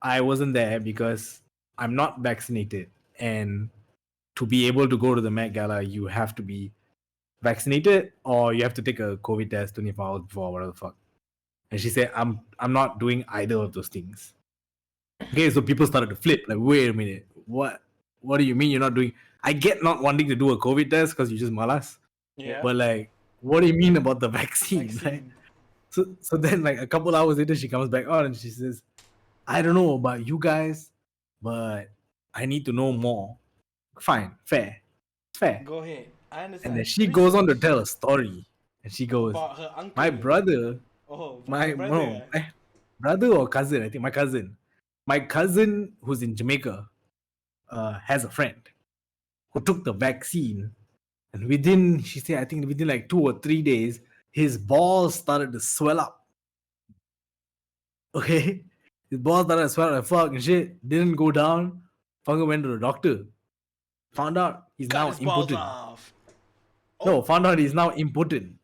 I wasn't there because I'm not vaccinated, and to be able to go to the Met Gala, you have to be vaccinated or you have to take a COVID test 24 hours before, whatever the fuck. And she said, I'm not doing either of those things. Okay, so people started to flip, like, wait a minute, what do you mean you're not doing? I get not wanting to do a COVID test because you just malas. Yeah. But like, what do you mean about the vaccine? Right? So then like a couple hours later she comes back on and she says, I don't know about you guys, but I need to know more. Fine, fair. Go ahead. I understand. And then she goes on to tell a story. And she goes, about her uncle. my brother, Oh, my brother. brother or cousin, I think my cousin who's in Jamaica has a friend who took the vaccine, and she said, I think within like 2 or 3 days, his balls started to swell up. Okay, his balls started to swell up, fuck and shit. Didn't go down. Fucker went to the doctor. Found out he's Cut now his balls impotent. off. No, found out he's now impotent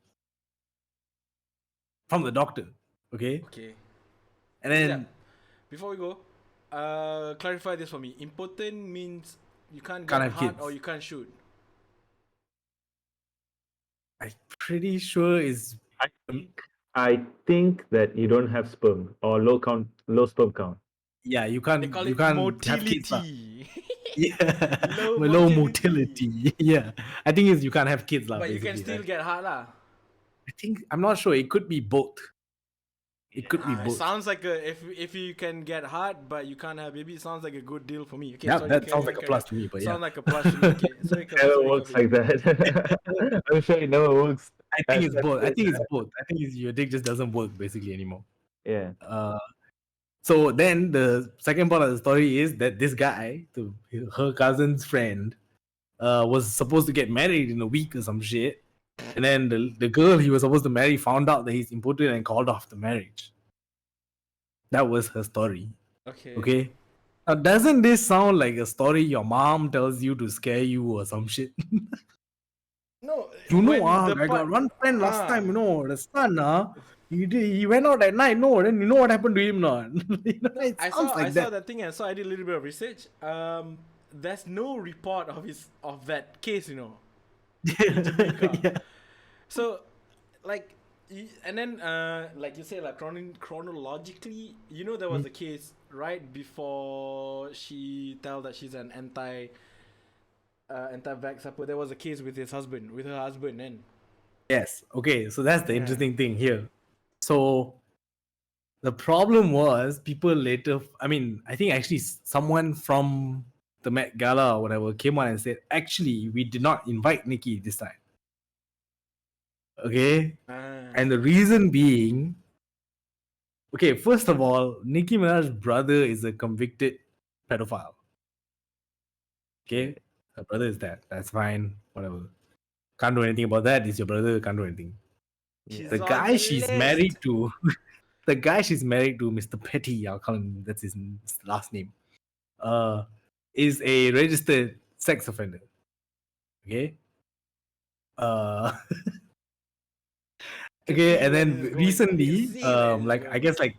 from the doctor. Okay. Okay. And then Yeah. Before we go, clarify this for me. Impotent means you can't Can't get have hard kids. or you can't shoot. I'm pretty sure is I think that you don't have sperm or low sperm count. yeah, you can't They call you it can't have kids. motility. Yeah, Low low motility. motility. Yeah, I think is you can't have kids, lah. But you can basically, still right? get hard lah. I think I'm not sure. It could be both. It could be It both. sounds like if you can get hard but you can't have baby, it sounds like a good deal for me. Okay, Yeah, sorry, that carry sounds on, like a carry plus on. to me. But yeah, Sounds like a plus to me. Okay, sorry, Never works like that. I'm sure it never works. I think it's That's both. I it, think it's both. I think your dick just doesn't work basically anymore. Yeah. So then the second part of the story is that this guy, her cousin's friend, was supposed to get married in a week or some shit. And then the girl he was supposed to marry found out that he's impotent and called off the marriage. That was her story. Okay. Now, doesn't this sound like a story your mom tells you to scare you or some shit? No, You know, when I got one friend last time, you know, the son, he went out at night, no, then you know what happened to him, no? You know, it I sounds saw like I that. saw that thing and so I did a little bit of research. There's no report of that case, you know. Yeah. So, like, and then like you say, like chronologically, you know, there was a case right before she tell that she's an anti-vaxxer, but there was a case with her husband, and Yes. Okay. So that's the interesting thing here. So the problem was people later. I mean, I think actually someone from the Met Gala or whatever came on and said, actually, we did not invite Nicki this time. Okay. And the reason being, Okay, first of all, Nicki Minaj's brother is a convicted pedophile. Okay, her brother is that. That's fine. Whatever. Can't do anything about that. It's your brother. Can't do anything. She's The on guy the she's list. married to, the guy she's married to, Mr. Petty, I'll call him. That's his last name. Is a registered sex offender. Okay. Okay, and Tequila then is going recently, serious, like I man. guess like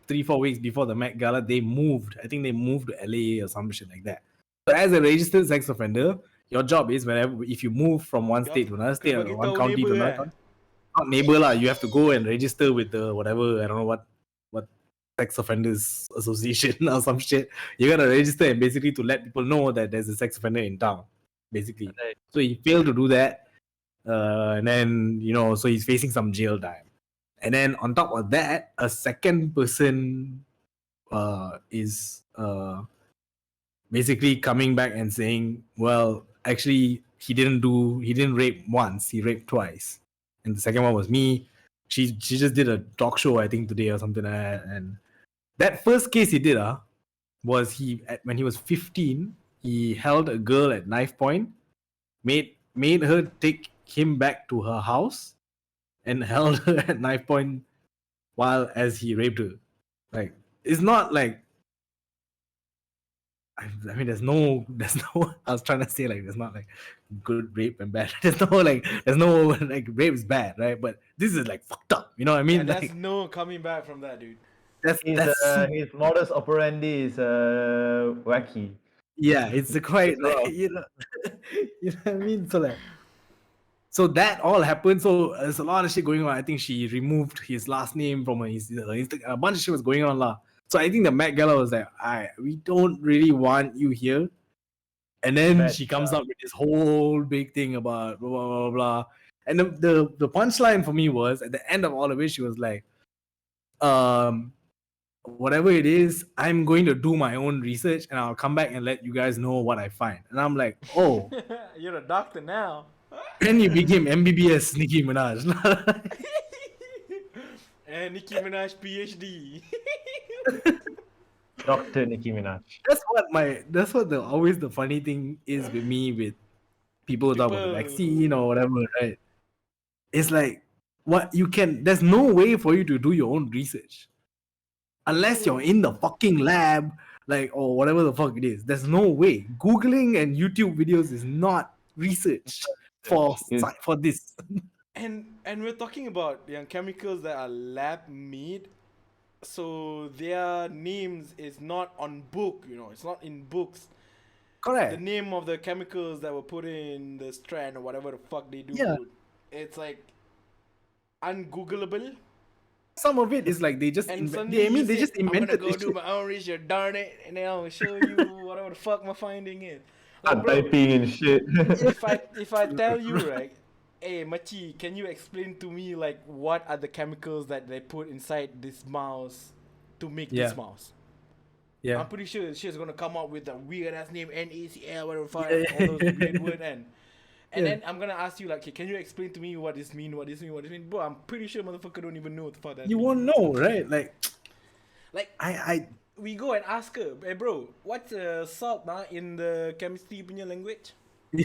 4 weeks before the Met Gala, they moved. I think they moved to LA or some shit like that. So as a registered sex offender, your job is whenever if you move from one state to another state Kena or bagi one tahu county to neighbor another lah. county, not neighbor lah, you have to go and register with the whatever, I don't know what sex offenders association or some shit. You gotta register and basically to let people know that there's a sex offender in town, basically. Right. So he failed to do that, and then so he's facing some jail time. And then on top of that, a second person is basically coming back and saying, well, actually, he didn't rape once, he raped twice. And the second one was me. She just did a talk show, I think, today or something like that. And that first case he did, was when he was 15, he held a girl at knife point, made her take him back to her house, and held her at knife point while as he raped her. Like, it's not like I mean, there's no. I was trying to say like there's not like good rape and bad. There's no like rape is bad, right? But this is like fucked up. You know what I mean? Yeah, there's Like no coming back from that, dude. that's His modus operandi is wacky. yeah. It's a quite like you know what I mean. So that all happened. So there's a lot of shit going on. I think she removed his last name from his Instagram. A bunch of shit was going on lah. So I think the Met Gala was like, we don't really want you here. And then Bad, she comes up with this whole big thing about blah blah blah blah. And the punchline for me was at the end of all of it, she was like, whatever it is, I'm going to do my own research and I'll come back and let you guys know what I find. And I'm like, oh, You're a doctor now. then you became MBBS Nicki Minaj. And Nicki Minaj PhD. Dr. Nicki Minaj. That's what always the funny thing is with me with people talk about the vaccine or whatever, right? It's like there's no way for you to do your own research unless you're in the fucking lab, like, or whatever the fuck it is. There's no way. Googling and YouTube videos is not research for this. And we're talking about chemicals that are lab made, so their names is not on book. It's not in books. Correct. The name of the chemicals that were put in the strand or whatever the fuck they do. Yeah. It's like ungoogleable. Some of it is like they just And they just I'm invented gonna go this do shit. my own research, darn it, and then I'll show you whatever the fuck my finding is. Like, I'm bro, typing and shit. if I tell you, right, hey Machi, can you explain to me like what are the chemicals that they put inside this mouse to make this mouse? Yeah. I'm pretty sure she's gonna come up with a weird ass name, NACL, whatever, Yeah. all those weird words, and Yeah. then I'm gonna ask you like, okay, can you explain to me what this mean? Bro, I'm pretty sure motherfucker don't even know what the fuck that You mean. won't know, right? Like I we go and ask her, hey bro, what's salt in the chemistry punya language?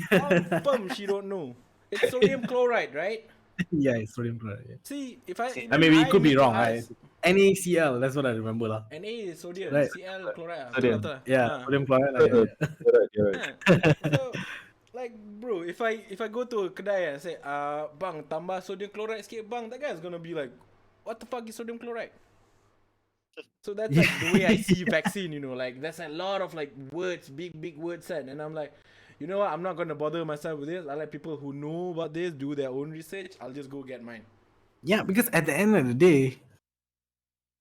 Confirm she don't know. It's sodium chloride, right? yeah, it's sodium chloride. Yeah. See, I mean, we could be need to wrong. Right? ask. NaCl, that's what I remember lah. Na is sodium, Right. Cl chloride. Sodium. Betul tak? Yeah, Ah. sodium chloride. Lah, yeah. You're right. So, like, bro, if I go to a kedai and say, bang, tambah sodium chloride sikit, bang, that guy's gonna be like, what the fuck is sodium chloride? So that's like the way I see vaccine, like there's a lot of like words, big words, and I'm like, you know what, I'm not gonna bother myself with this. I like people who know about this, do their own research. I'll just go get mine. Yeah, because at the end of the day,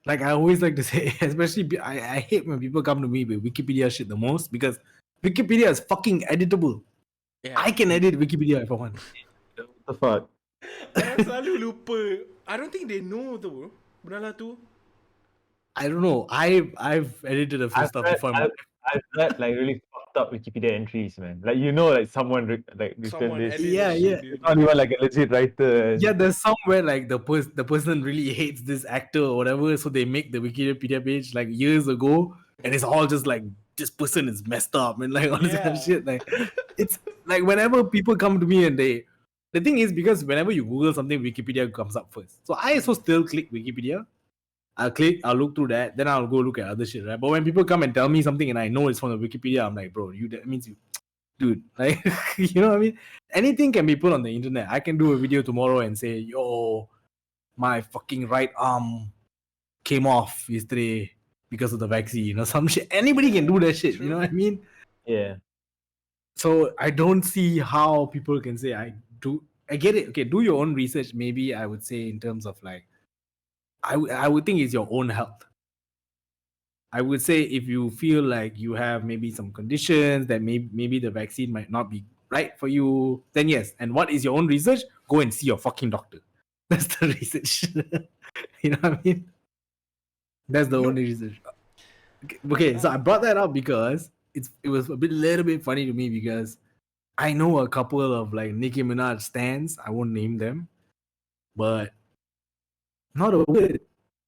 like I always like to say, especially I hate when people come to me with Wikipedia shit the most because Wikipedia is fucking editable. Yeah. I can edit Wikipedia if I want. What the fuck? Orang selalu lupa. I don't think they know though. Benar lah tu. I don't know. I've edited a few stuff before. I've read like really fucked fucked up Wikipedia entries, man. Like like someone like written Someone this. edit Yeah, that yeah. shit, dude. It's not even like a legit writer. Yeah, there's somewhere like the person really hates this actor or whatever, so they make the Wikipedia page like years ago, and it's all just like this person is messed up and like all this kind of Yeah. shit. Like it's like whenever people come to me and the thing is because whenever you Google something, Wikipedia comes up first. So I also still click Wikipedia. I'll look through that, then I'll go look at other shit, right? But when people come and tell me something and I know it's from the Wikipedia, I'm like, bro, that means you, dude, like, you know what I mean? Anything can be put on the internet. I can do a video tomorrow and say, yo, my fucking right arm came off yesterday because of the vaccine or some shit. Anybody can do that shit, you True. know what I mean? Yeah. So I don't see how people can say I get it. Okay, do your own research. Maybe I would say in terms of like, I would think it's your own health. I would say if you feel like you have maybe some conditions that maybe the vaccine might not be right for you, then yes. And what is your own research? Go and see your fucking doctor. That's the research. You know what I mean? That's the No. only research. Okay, so I brought that up because it was little bit funny to me because I know a couple of like Nicki Minaj stans. I won't name them, but not a word.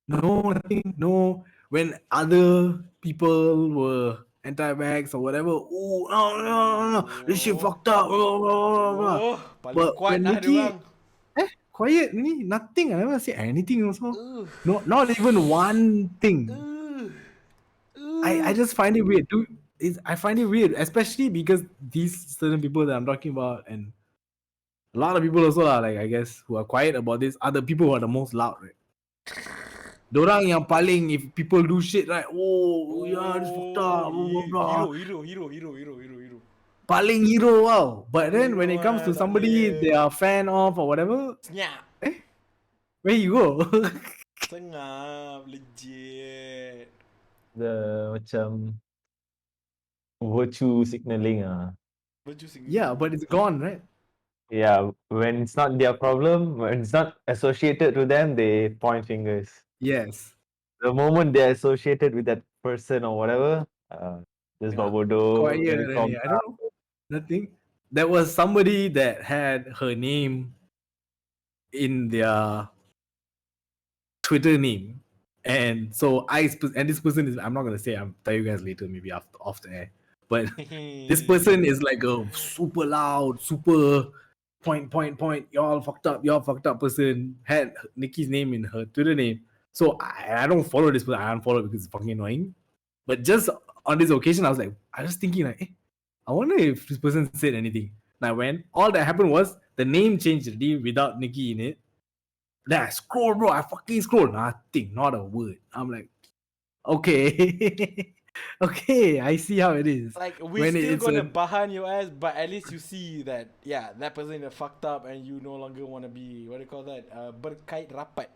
No, nothing. No. When other people were anti-vax or whatever, oh no, this shit fucked up. Blah, blah, blah, blah. Oh, paling But kuat when lah Nikki, diorang. quiet, ni nothing. I never say anything also. Ugh. No, not even one thing. Ugh. I just find it weird. Dude, I find it weird, especially because these certain people that I'm talking about, and a lot of people also are like, I guess, who are quiet about this, are the people who are the most loud, right? Dorang yang paling, if people do shit, right? Oh, yeah, this fucked up. Blah, blah, blah. Hero. Paling hero, wow. But then when it comes Wah, to tak somebody they boleh. are fan of or whatever, Senyap. where you go? Sengap, legit. The macam virtue signaling Baju sing. Yeah, but it's gone, right? Yeah, when it's not their problem, when it's not associated to them, they point fingers. Yes. The moment they're associated with that person or whatever, just Tengok. buat bodoh, Quiet. jadi Already. I don't know. Nothing. There was somebody that had her name in their Twitter name. And so and this person is, I'm not gonna say, I'll tell you guys later, maybe after off the air. But this person is like a super loud, super point, y'all fucked up person, had Nikki's name in her Twitter name. So I don't follow this person, I unfollow because it's fucking annoying. But just on this occasion, I was just thinking like, I wonder if this person said anything. Now when all that happened was the name changed already without Nikki in it. Then I scroll, bro. I fucking scroll. Nothing, not a word. I'm like, okay. Okay, I see how it is. Like, we When still it's gonna a- bahan your ass, but at least you see that, yeah, that person is fucked up and you no longer want to be, what do you call that? Berkait rapat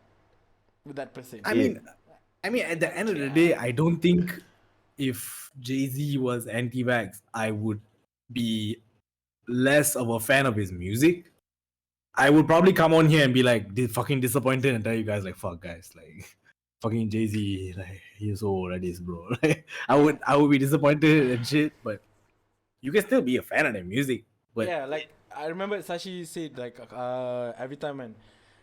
with that person. I mean, at the end of the day, I don't think if Jay-Z was anti-vax, I would be less of a fan of his music. I would probably come on here and be like fucking disappointed and tell you guys like, fuck guys, like fucking Jay-Z, like he's so old at this, bro. Like I would be disappointed and shit, but you can still be a fan of their music. But Yeah, like, I remember Sashi said, like, every time, man,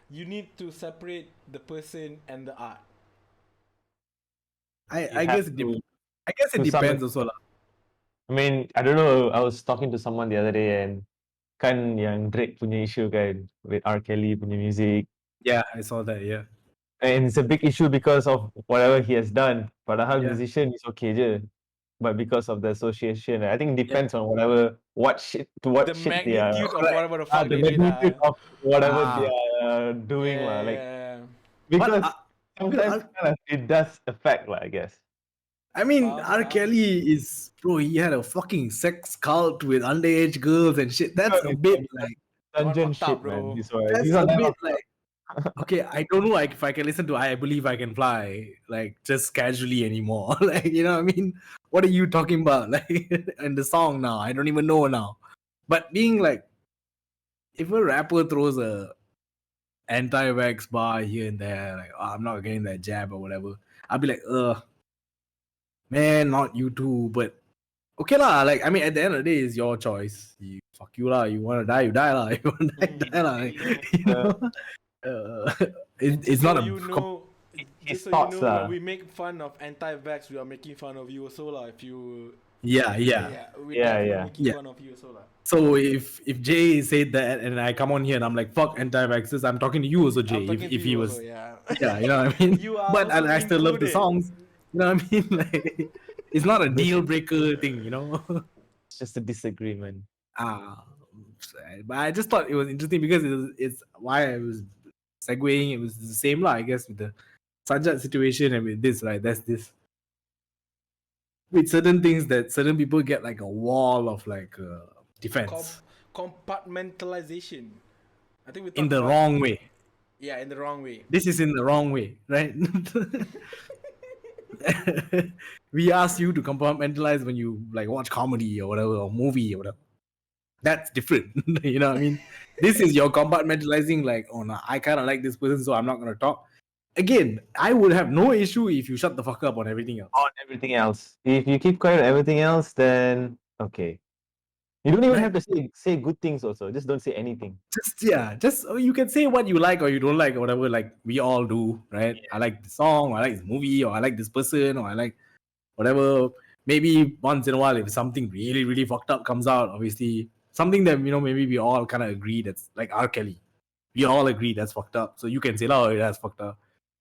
you need to separate the person and the art. I guess it to some depends also lah. I mean, I don't know. I was talking to someone the other day and kan yang Drake punya issue kan with R. Kelly punya music. Yeah, I saw that. Yeah, And it's a big issue because of whatever he has done. Padahal Yeah. musician is okay je. But because of the association, I think it depends on what shit The they are. magnitude of whatever the fuck The they did. magnitude of whatever Ah. they are doing lah. Like But, because sometimes it does affect lah, I guess. I mean, Faham, R. faham. Kelly is, bro. He had a fucking sex cult with underage girls and shit. That's a bit like Dungeon fucked up, shit, bro. man. This one. that's These are a not bit like. Okay, I don't know like if I can listen to I Believe I Can Fly like just casually anymore. Like, you know what I mean? What are you talking about? Like in the song now? I don't even know now. But being like, if a rapper throws a anti-vax bar here and there, like, oh, I'm not getting that jab or whatever, I'll be like, man, not you too. But okay lah. Like, I mean, at the end of the day, it's your choice. You fuck you lah. You want to die, you die lah. You want to die, die lah. Like, you know, And it's just not so a you know, his just so you thoughts know, lah. when we make fun of anti-vax, we are making fun of you also lah. If you, yeah. we're Yeah, definitely yeah. making Yeah. fun of you also lah. So if Jay said that and I come on here and I'm like fuck anti-vaxxers, I'm talking to you also, Jay. I'm talking If to he you was also, yeah. yeah, you know what I mean. You are But also I still love the included. songs. You know what I mean? Like, it's not a deal breaker thing, you know. It's just a disagreement. Ah, but I just thought it was interesting because it's why I was segueing. It was the same lah, I guess, with the Sajat situation and with this, right? That's this. With certain things that certain people get like a wall of like defense Compartmentalization. I think we in talked the about, wrong way. yeah, in the wrong way. This is in the wrong way, right? We ask you to compartmentalize when you like watch comedy or whatever, or movie or whatever. That's different. You know what I mean? This is your compartmentalizing, like, oh no, I kind of like this person, so I'm not gonna talk. Again, I would have no issue if you shut the fuck up on everything else. On everything else. If you keep quiet on everything else, then okay. You don't even Right. have to say good things also. Just don't say anything. Just you can say what you like or you don't like or whatever, like we all do, right? I like the song, or I like this movie, or I like this person, or I like whatever. Maybe once in a while, if something really, really fucked up comes out, obviously something that maybe we all kind of agree that's like R. Kelly. We all agree that's fucked up. So you can say, oh, that's fucked up.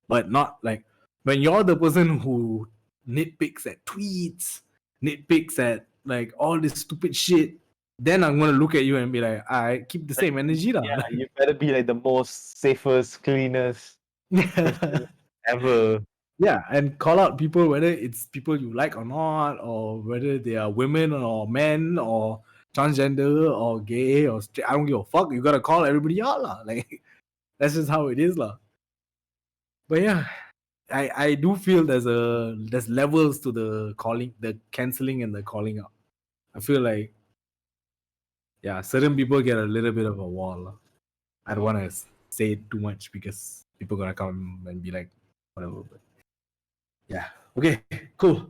But not like when you're the person who nitpicks at tweets, nitpicks at like all this stupid shit, then I'm gonna look at you and be like, I keep the same energy. Yeah, you better be like the most safest, cleanest person ever. Yeah, and call out people whether it's people you like or not, or whether they are women or men or transgender or gay or straight. I don't give a fuck. You gotta call everybody out, lah. Like that's just how it is, lah. But yeah, I do feel there's levels to the calling, the canceling, and the calling out. I feel like certain people get a little bit of a wall, lah. I don't want to say too much because people gonna come and be like whatever. But yeah, okay, cool.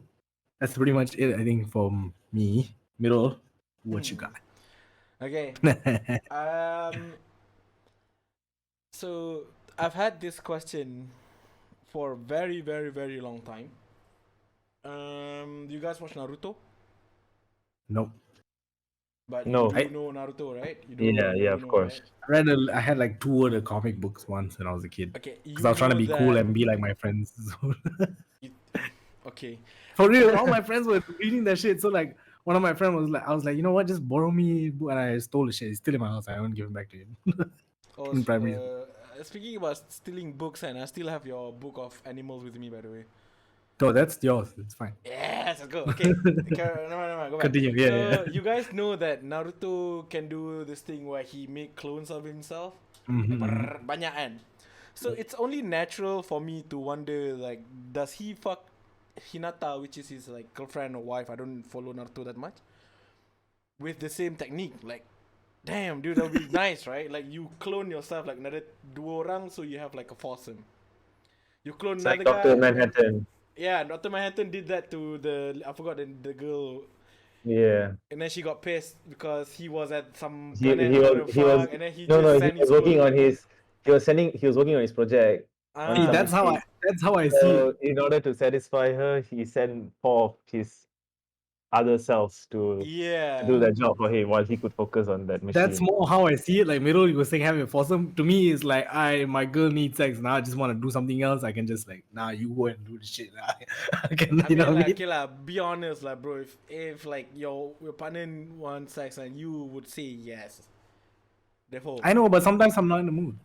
That's pretty much it, I think, from me. Middle, what you got? Okay. So I've had this question for a very, very, very long time. Do you guys watch Naruto? Nope. But No. you do know Naruto, right? You do Yeah, of know, course. right? I had like 2 of the comic books once when I was a kid. Okay. Because I was trying to be cool and be like my friends. Okay. For real, all my friends were reading that shit. So like one of my friends was like, I was like, you know what, just borrow me a book. And I stole the shit. It's still in my house. I haven't given it back to him. Oh, In primary speaking about stealing books, and I still have your book of animals with me, by the way. So that's yours. It's fine. Yes, let's go. Okay. Never mind, go back. Continue. Yeah. You guys know that Naruto can do this thing where he make clones of himself? Mhm. Banyak kan? So it's only natural for me to wonder, like, does he fuck Hinata, which is his like girlfriend or wife? I don't follow Naruto that much. With the same technique, like, damn, dude, that would be nice, right? Like, you clone yourself like another 2 orang, so you have like a foursome. You clone It's another like guy. Dr. Manhattan. Yeah, Dr. Manhattan did that to I forgot the girl. Yeah. And then she got pissed because he was at some He planet was and then he no, just he sent was his working own- on his he was working on his project. on See, some that's how I mistake. see So it. in order to satisfy her, he sent 4 of his other selves to Yeah. do that job for him while he could focus on that machine. That's more how I see it. Like Middle, you were saying having a foursome. To me, it's like my girl needs sex. Now I just want to do something else. I can just like, you go and do the shit. I can, I you mean, know what I like, mean? okay, like, be honest, like, bro. If like your partner wants sex and you would say yes, therefore, I know, but sometimes I'm not in the mood.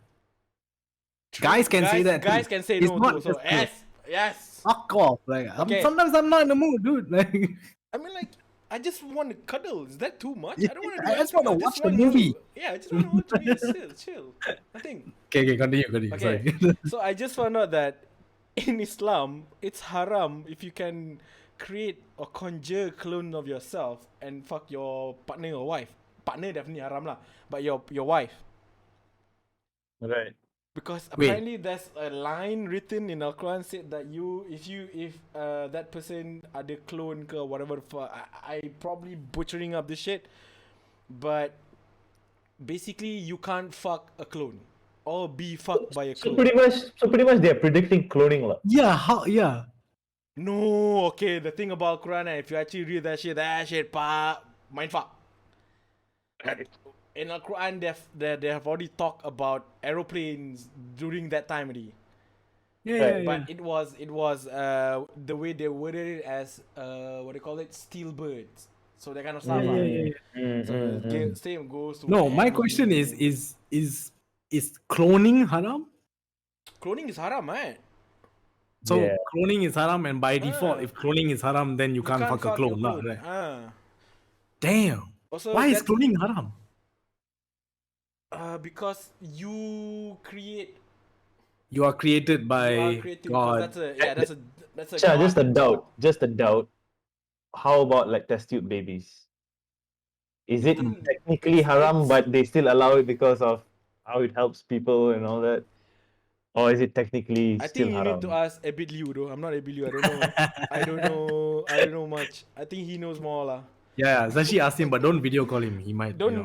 Guys can say that. Guys too. can say It's no not too. So just girls. yes. Fuck off. Like Okay. sometimes I'm not in the mood, dude. Like I mean, like, I just want to cuddle. Is that too much? Yeah, I don't want to do I just anything. wanna watch the want movie. Yeah, I just want to watch the movie. Chill. Nothing. okay, continue. Okay. Sorry. So I just found out that in Islam, it's haram if you can create or conjure clone of yourself and fuck your partner or wife. Partner definitely haram lah, but your wife. Right. Because Wait. apparently there's a line written in Al Quran said that if that person ada clone ke whatever the fuck, I probably butchering up this shit, but basically you can't fuck a clone or be fucked by a So clone. pretty much they're predicting cloning lah. Yeah, how? Yeah. No, okay. The thing about Quran, if you actually read that shit, mind fuck. In the Quran, they have already talked about aeroplanes during that time already. Yeah, But it was the way they worded it as what they call it, steel birds. So that kind of stuff. yeah. So same goes to No, my question is cloning haram? cloning is haram, right? So Yeah. cloning is haram, and by default, if cloning is haram, then you can't fuck a your clone, lah, right? Damn. Also, Why is that's- cloning haram? because you create. You are created by You are creating, God. that's a Sure, just a God doubt. thought. Just a doubt. How about like test tube babies? Is it think technically haram, but they still allow it because of how it helps people and all that? Or is it technically I still think you haram? need to ask Abid Liu though. I'm not Abid Liu. I don't know. I don't know much. I think he knows more lah. Yeah, Zashi asked him, but don't video call him. He might. Don't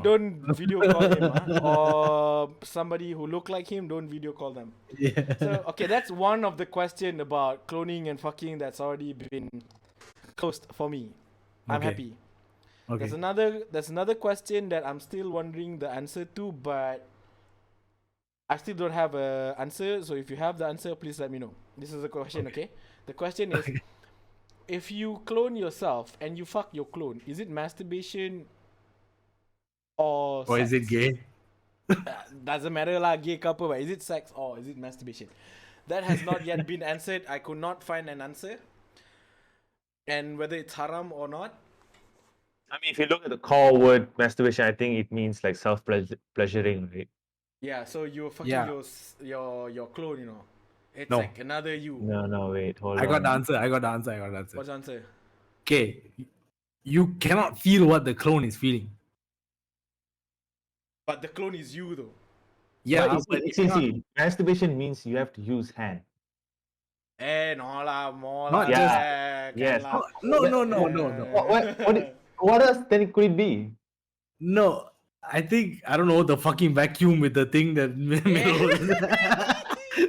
video call him or somebody who look like him. Don't video call them. Yeah. So okay, that's one of the question about cloning and fucking that's already been closed for me. I'm Okay. happy. Okay. There's another question that I'm still wondering the answer to, but I still don't have a answer. So if you have the answer, please let me know. This is the question, okay? The question is, if you clone yourself and you fuck your clone, is it masturbation or Or is it sex? gay? Doesn't matter lah, gay couple, but is it sex or is it masturbation? That has not yet been answered. I could not find an answer. And whether it's haram or not, I mean, if you look at the core word masturbation, I think it means like self-pleasuring, right? yeah. So you're fucking Yeah. your clone, you know. It's No. like another you. No, wait, hold on. I got the answer. I got the answer. What's the answer? Okay. You cannot feel what the clone is feeling. But the clone is you though. Yeah, But but you see, masturbation means you have to use hand. No lah, more Not lah. just- can yes. lah. no. What then could it be? No, I think I don't know the fucking vacuum with the thing that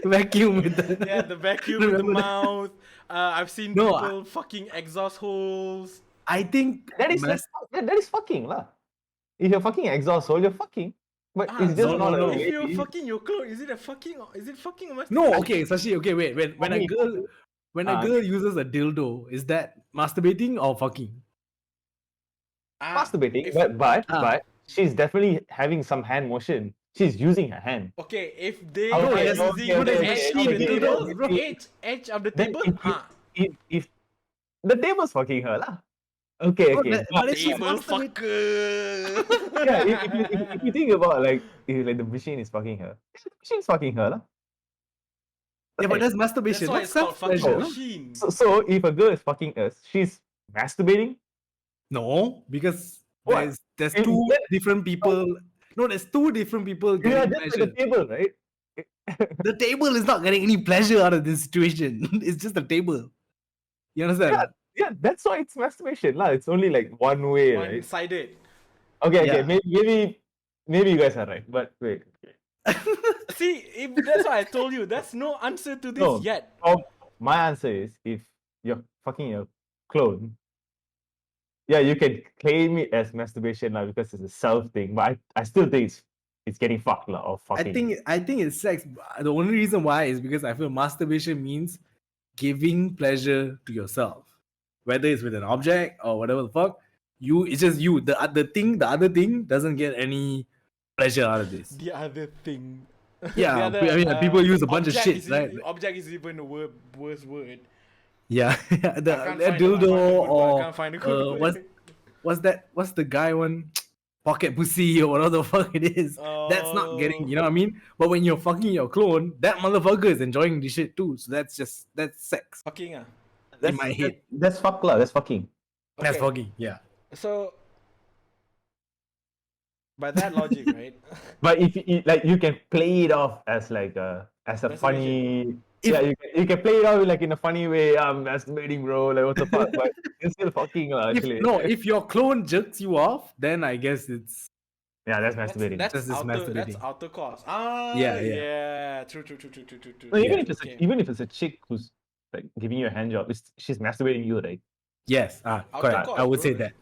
vacuum with the Yeah, the vacuum in the Remember that? mouth. I've seen No, people fucking exhaust holes. I think That is that is fucking lah. If you're fucking exhaust hole, you're fucking. But it's just no, not no. a If you're lady. fucking your clone, is it fucking or masturbation? no. Okay, Sashi. Okay, wait. When a me, girl uses a dildo, is that masturbating or fucking? masturbating, if- but she's definitely having some hand motion. She's using her hand. Okay, if they Okay, are okay, using okay, the okay, edge okay, of the okay, table, okay. edge of the Then table, if the table's fucking her lah. Okay, okay. But it's just table masturbate- fucker. Yeah, if you think about like if like the machine is fucking her, the machine's fucking her lah. Yeah, but that's masturbation. That's why That's it's called fucking self-pleasure. machine. So if a girl is fucking us, she's masturbating. No, because What? there's If two that- different people. No, there's two different people Yeah, getting just like pleasure. the table, right? The table is not getting any pleasure out of this situation. It's just a table. You understand? Yeah, that's why it's masturbation lah. It's only like one way, right? One-sided. Okay, Yeah. maybe you guys are right, but wait. See, that's why I told you. There's no answer to this No. yet. My answer is if you're fucking your clone, yeah, you can claim it as masturbation lah because it's a self thing, but I still think it's getting fucked lah or fucking. I think it's sex. The only reason why is because I feel masturbation means giving pleasure to yourself, whether it's with an object or whatever the fuck. It's just you. The other thing doesn't get any pleasure out of this. The other thing. Yeah, I mean, people use a bunch of object shit, right? Object is even a worse word. Yeah, I the can't a find dildo I can't find a good or word. what's the guy one? Pocket pussy or whatever the fuck it is. That's not getting, you know what I mean? But when you're fucking your clone, that motherfucker is enjoying the shit too. So that's sex. Fucking in my head. That's fuck lah. That's fucking. That's Okay. fucking, yeah. So By that logic, right? But if like you can play it off as like a Masturbation. funny. Yeah, you can play it off like in a funny way. I'm masturbating, bro. Like what the fuck? But it's still fucking actually. If your clone jerks you off, then I guess it's Yeah, that's masturbating. That's That's just outer. That's masturbating. outer course. Ah, Yeah, yeah. yeah. True. No, even Yeah. if it's Okay. even if it's a chick who's like giving you a hand job, she's masturbating you, right? Yes. Outer Correct. course, I would bro. say that.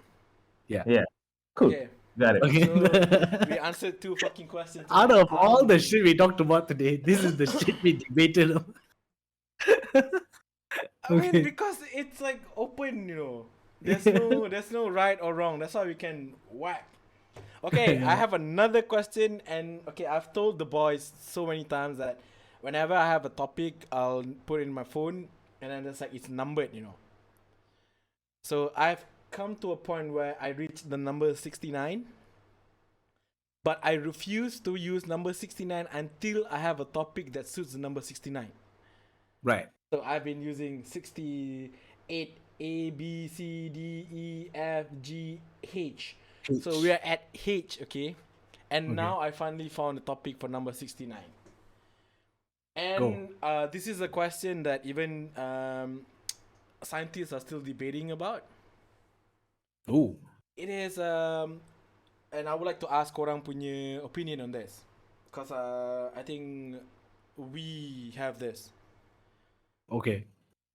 Yeah. Yeah. Cool. Okay. Got it. Okay. So we answered 2 fucking questions. Out of all the shit we talked about today, this is the shit we debated on. I mean, Okay. because it's like open, you know. There's no right or wrong. That's why we can whack. Okay, I have another question, and okay, I've told the boys so many times that whenever I have a topic, I'll put it in my phone, and then it's like it's numbered, you know. So I've come to a point where I reached the number 69, but I refuse to use number 69 until I have a topic that suits the number 69. Right. So I've been using 68 A, B, C, D, E, F, G, H. So we are at H, okay? And now I finally found a topic for number 69. And this is a question that even scientists are still debating about. Ooh. It is, and I would like to ask korang punya opinion on this. Because I think we have this. Okay.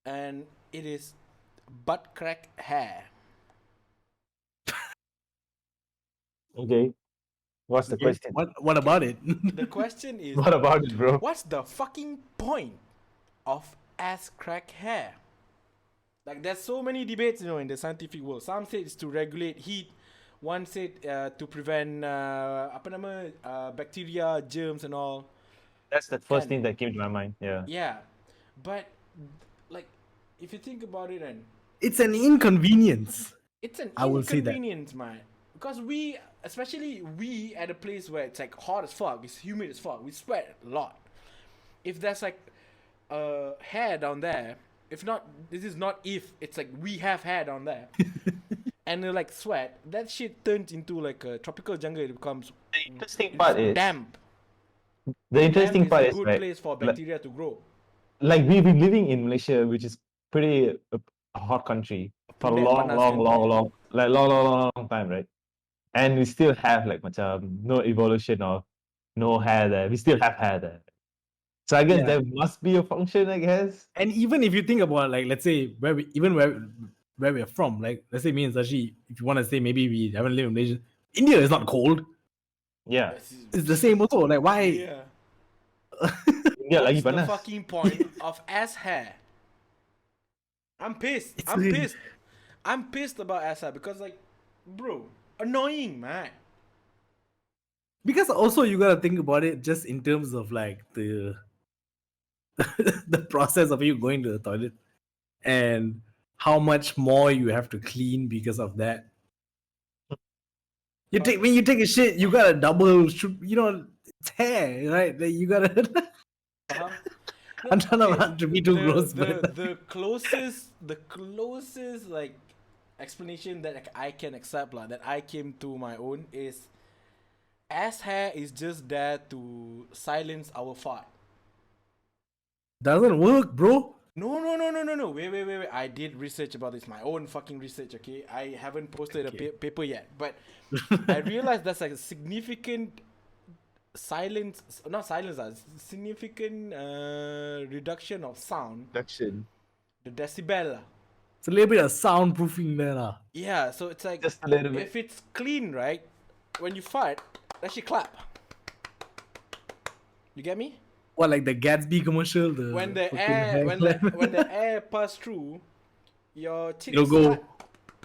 And it is butt crack hair. Okay. What's the question? What about it? The question is, What about it, bro? what's the fucking point of ass crack hair? Like, there's so many debates, you know, in the scientific world. Some say it's to regulate heat. One said to prevent bacteria, germs, and all. That's the first thing that came to my mind. Yeah. Yeah, but like, if you think about it, and It's an inconvenience. it's an I will say that. inconvenience, man. Because especially we at a place where it's like hot as fuck, it's humid as fuck, we sweat a lot. If there's like hair down there, it's like we have hair down there, and like sweat, that shit turns into like a tropical jungle. It becomes The interesting part is damp. the interesting Damp part is is a good right, place for bacteria to grow. like we've been living in Malaysia, which is pretty a hot country for a Punet long, panas long, kan. long, long, like long time, right? And we still have like no evolution or no hair there. We still have hair there. So I guess Yeah. there must be a function, I guess. And even if you think about, like, let's say where we're from, like, let's say me and Sashi, if you want to say maybe we haven't lived in Malaysia, India is not cold. Yeah. It's the same also. Like, why? Yeah. India lagi What's the panas. fucking point of ass hair? I'm pissed. It's I'm really- pissed. I'm pissed about ass hair because, like, bro, annoying, man. Because also you gotta think about it just in terms of like the the process of you going to the toilet and how much more you have to clean because of that. When you take a shit, you gotta it's hair, right? Like, you gotta. Uh-huh. I'm trying not to be too gross, but the closest like explanation that like, I can accept that I came to my own is ass hair is just there to silence our fart. doesn't work, bro. No. Wait. I did research about this, my own fucking research, okay? I haven't posted a paper yet, but I realized that's like a significant significant reduction of sound. Reduction. The decibel. It's a little bit of soundproofing there, lah. Yeah, so it's like Just a little bit. if it's clean, right? When you fart, that should clap. You get me? What, like the Gatsby commercial? When the fucking air hair when the air pass through, your cheeks It'll go.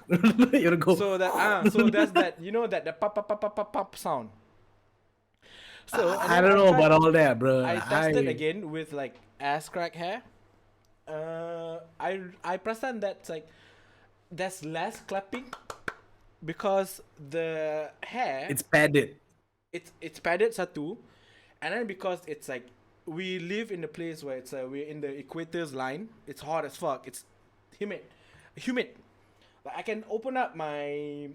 clap. You'll go. So that's that, you know, that the pop sound. So and I then don't know tried- about all that, bro. I tested again with like ass crack hair. I present that like there's less clapping because the hair It's padded. it's padded satu, and then because it's like we live in a place where it's we're in the equator's line. It's hot as fuck. It's humid. Like I can open up my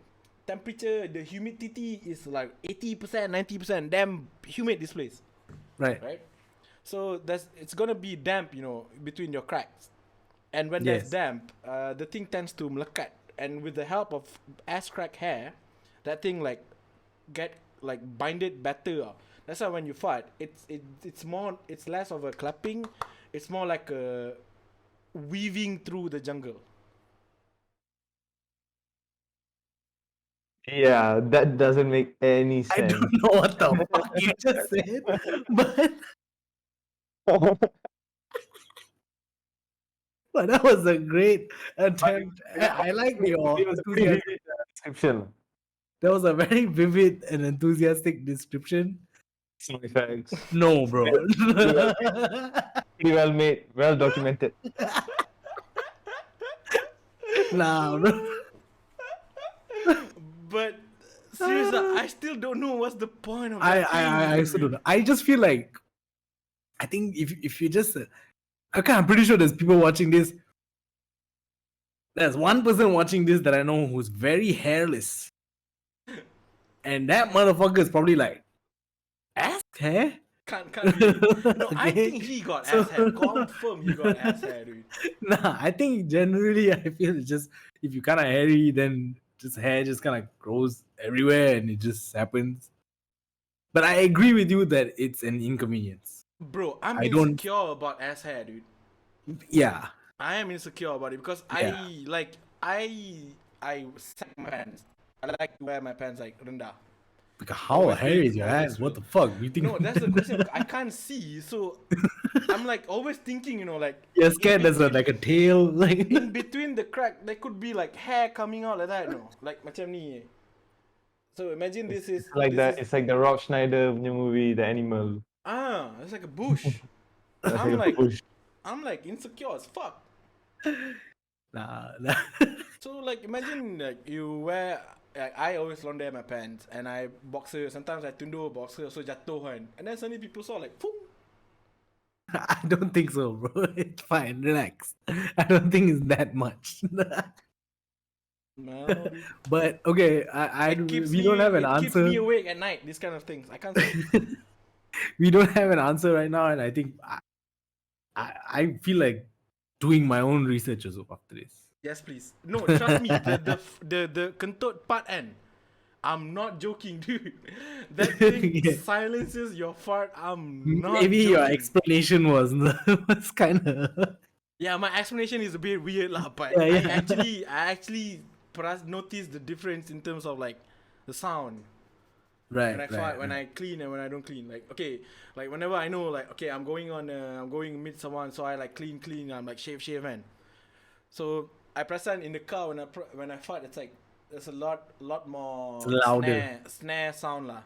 temperature, the humidity is like 80%, 90%. Damn humid this place, Right. right? So it's gonna be damp, between your cracks. And when there's Yes. damp, the thing tends to melekat. And with the help of ass crack hair, that thing like get like binded better. That's why when you fart, it's less of a clapping, it's more like a weaving through the jungle. Yeah, that doesn't make any I sense. don't know what the fuck you just said, but that was a great attempt. I like your It was a pretty enthusiasm. vivid description. That was a very vivid and enthusiastic description. Sound effects. No, bro. Pretty well made, well documented. Nah, bro. But seriously, I still don't know what's the point of I that thing. also don't know. I just feel like I think if you just okay, I'm pretty sure there's people watching this. There's one person watching this that I know who's very hairless, and that motherfucker is probably like ass hair. Can't be. No, I Okay. think he got So- ass hair. Confirm he got ass hair, dude. Nah, I think generally I feel it's just if you kind of hairy, then just hair just kind of grows everywhere and it just happens. But I agree with you that it's an inconvenience. Bro, I'm I don't- insecure about ass hair, dude. Yeah. I am insecure about it because Yeah. I sack my pants. I like to wear my pants like renda. Because how Always hairy been- is your always ass? What been. the fuck? You think No, that's the question. I can't see, so I'm like always thinking, like you're scared there's like a tail? Like in between the crack there could be like hair coming out like that, like macam ni. So imagine this is Like this that, is- it's like the Rob Schneider punya movie, The Animal. it's like a bush. That's I'm a like push. I'm like insecure as fuck. nah. So like imagine like you wear like I always launder my pants and I boxer. Sometimes I tundo boxer so jatuh kan. And then suddenly people saw like, Phoom. I don't think so, bro. It's fine. Relax. I don't think it's that much. No, dude. But okay, we don't have an it keeps me answer. awake at night. These kind of things I can't say. We don't have an answer right now, and I think I feel like doing my own research also after this. Yes, please. No, trust me. The kentut part and I'm not joking, dude. That thing Yeah. silences your fart. I'm not. Maybe your joking. explanation was kind of Yeah, my explanation is a bit weird lah, but Yeah, yeah. I actually noticed the difference in terms of like the sound. right. When I fart, when I clean and when I don't clean. Like okay, like whenever I know like okay, I'm going to meet someone, so I like clean, I'm like shave, man. So I present in the car when I fart, it's like there's a lot more It's louder. snare sound lah.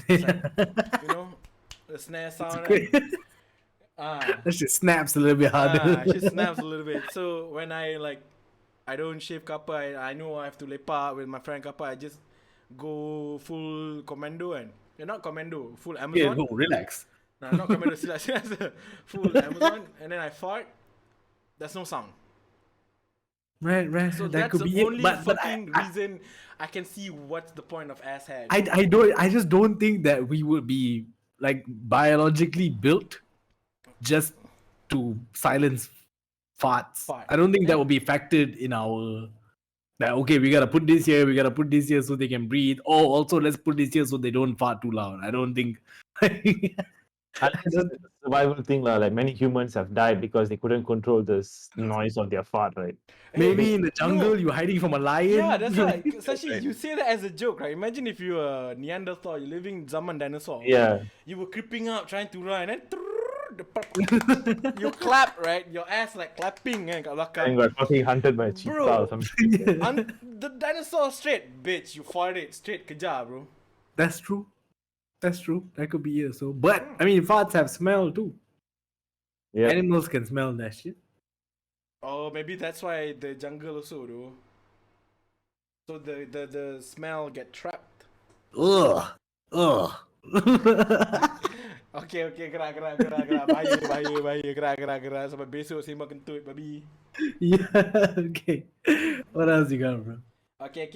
It's like, the snare sound. Great. That shit snaps a little bit harder. She snaps a little bit. So when I don't shave kappa, I know I have to lepak with my friend kappa. I just go full commando and not commando, full Yeah, Amazon. no, relax. No, not commando. Full Amazon, and then I fart. There's no sound. Right. So that that's could the be only it. But fucking reason I can see what's the point of ass hair. I just don't think that we would be like biologically built just to silence farts. Fart. I don't think Yeah. that would be factored in our that okay, we gotta put this here, we gotta put this here so they can breathe. Oh, also let's put this here so they don't fart too loud. I don't think Unless it's a survival thing, lah. Like many humans have died because they couldn't control the noise of their fart, right? maybe in the jungle No. you're hiding from a lion. Yeah, that's right. Especially you say that as a joke, right? Imagine if you were Neanderthal, you're living zaman dinosaur. Yeah. You were creeping up, trying to run, and then you clap, right? Your ass like clapping and kat And belakang. got fucking hunted by a cheetah Bro. or something. The dinosaur straight, bitch. You farted straight kejar, bro. That's true. That's true. That could be it. So, but I mean, farts have smell too. Yeah. Animals can smell that shit. Oh, maybe that's why the jungle also, though. So the smell get trapped. Ugh. Okay, gerak. Bahaya, gerak. Sampai besok sembang kentut, babi. Yeah. Okay. What else you got, bro? Okay.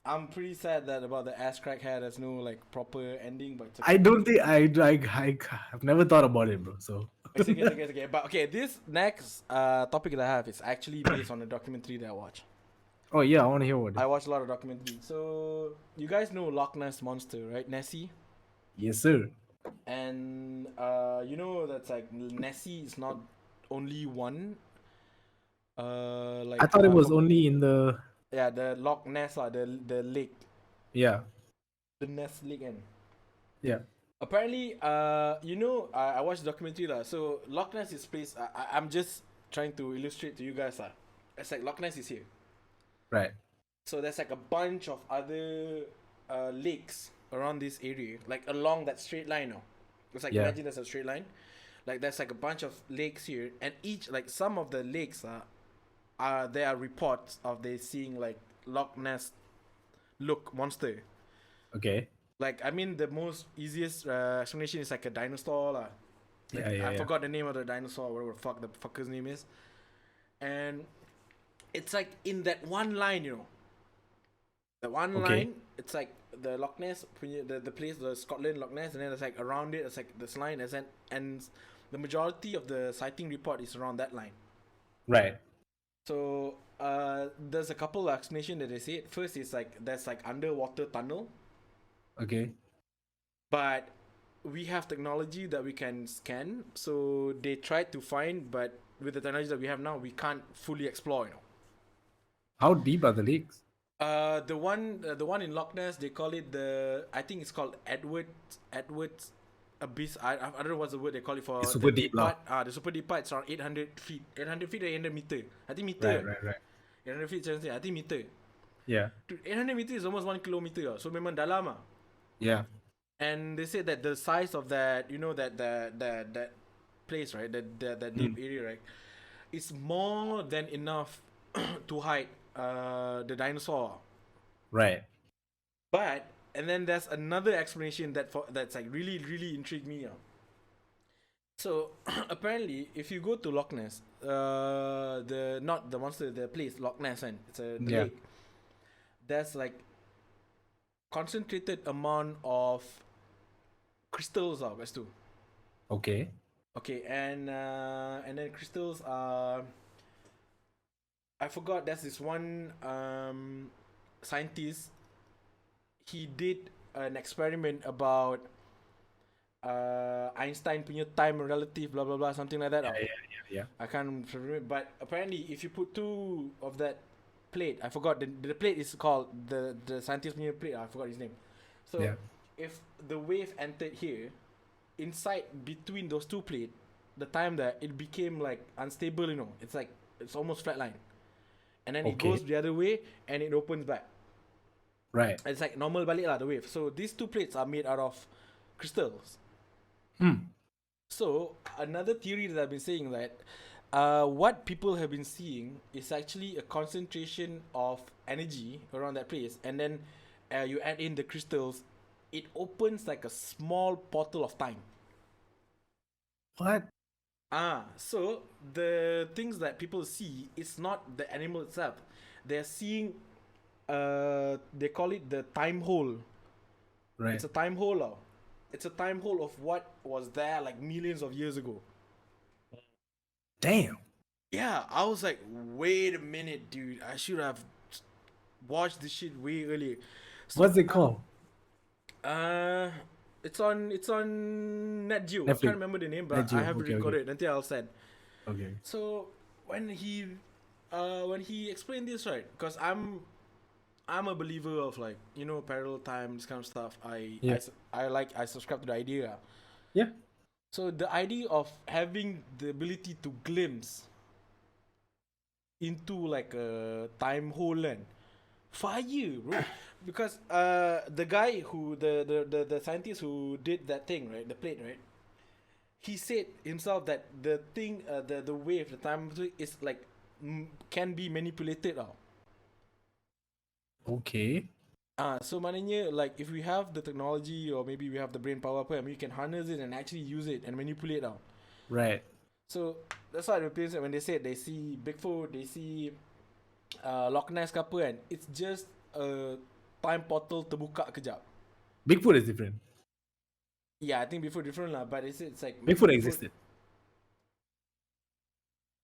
I'm pretty sad that about the ass crack hair. There's no like proper ending, but it's I okay. don't think I've never thought about it, bro. So It's okay. But okay, this next topic that I have is actually based on a documentary that I watched. oh yeah, I want to hear what. I watched a lot of documentaries. So you guys know Loch Ness monster, right? Nessie. Yes, sir. And you know that's like Nessie is not only one. Like I thought it was only in the yeah, the Loch Ness, the lake, yeah the Ness Lake, and yeah apparently, you know, I watched the documentary lah. So Loch Ness is place. I'm just trying to illustrate to you guys lah. It's like Loch Ness is here. right So there's like a bunch of other lakes around this area, like along that straight line. No, it's like Yeah. imagine there's a straight line. Like there's like a bunch of lakes here, and each like some of the lakes are there are reports of they seeing like Loch Ness look monster. okay Like I mean the most easiest explanation is like a dinosaur lah. Like, yeah I forgot the name of the dinosaur, whatever the fuck the fucker's name is, and it's like in that one line, you know. The one Okay. line, it's like the Loch Ness, the place, the Scotland Loch Ness, and then it's like around it, it's like this line, and the majority of the sighting report is around that line. right So there's a couple of explanation that they say. First is like there's like underwater tunnel, okay but we have technology that we can scan. So they tried to find, but with the technology that we have now, we can't fully explore. You know. how deep are the lakes? The one in Loch Ness, they call it I think it's called Edward's Abyss. I don't know what's the word they call it for. It's super the deep lah. part. The super deep part. It's around 800 feet. 800 feet or 800 meter. I think meter. Right 800 feet. I think meter. yeah Dude, 800 meter is almost 1 kilometer. So memang dalam ah. yeah And they said that the size of that, you know, that place, right? That deep area, right? It's more than enough to hide the dinosaur. right But and then there's another explanation that's like really intrigued me. So apparently, if you go to Loch Ness, not the monster, the place Loch Ness, and it's a Yeah. lake. There's like concentrated amount of crystals as too. okay Okay, and then crystals are. I forgot. There's this one scientist. He did an experiment about Einstein punya time relative, blah blah blah, something like that. yeah I can't remember, but apparently, if you put two of that plate, I forgot the plate is called the scientist punya plate. I forgot his name. So Yeah. if the wave entered here, inside between those two plates, the time that it became like unstable, you know, it's like it's almost flatline, and then it Okay. goes the other way and it opens back. right It's like normal balik lah, the wave. So these two plates are made out of crystals. So another theory that I've been saying that what people have been seeing is actually a concentration of energy around that place, and then you add in the crystals, it opens like a small portal of time. what So the things that people see is not the animal itself. They're seeing they call it the time hole. right It's a time hole. It's a time hole of what was there like millions of years ago. damn Yeah, I was like, wait a minute, dude. I should have watched this shit way earlier. So, what's it called? it's on Net Geo. I Netflix. can't remember the name, but Net Geo, I have okay, recorded it until I'll send. Okay So when he explained this, right? Because I'm a believer of like, you know, parallel time, this kind of stuff. Yeah. I subscribe to the idea. yeah So the idea of having the ability to glimpse into like a time hole and fire, bro. Because the guy who the scientist who did that thing, right, the plate, right, he said himself that the thing, the wave, the time is like can be manipulated. okay So maknanya like if we have the technology or maybe we have the brain power, I mean, we can harness it and actually use it and manipulate. right So that's why the people when they said they see Bigfoot, they see Loch Ness ke apa kan, it's just time portal terbuka kejap. Bigfoot is different. Yeah, I think Bigfoot different lah, but it's like Bigfoot existed.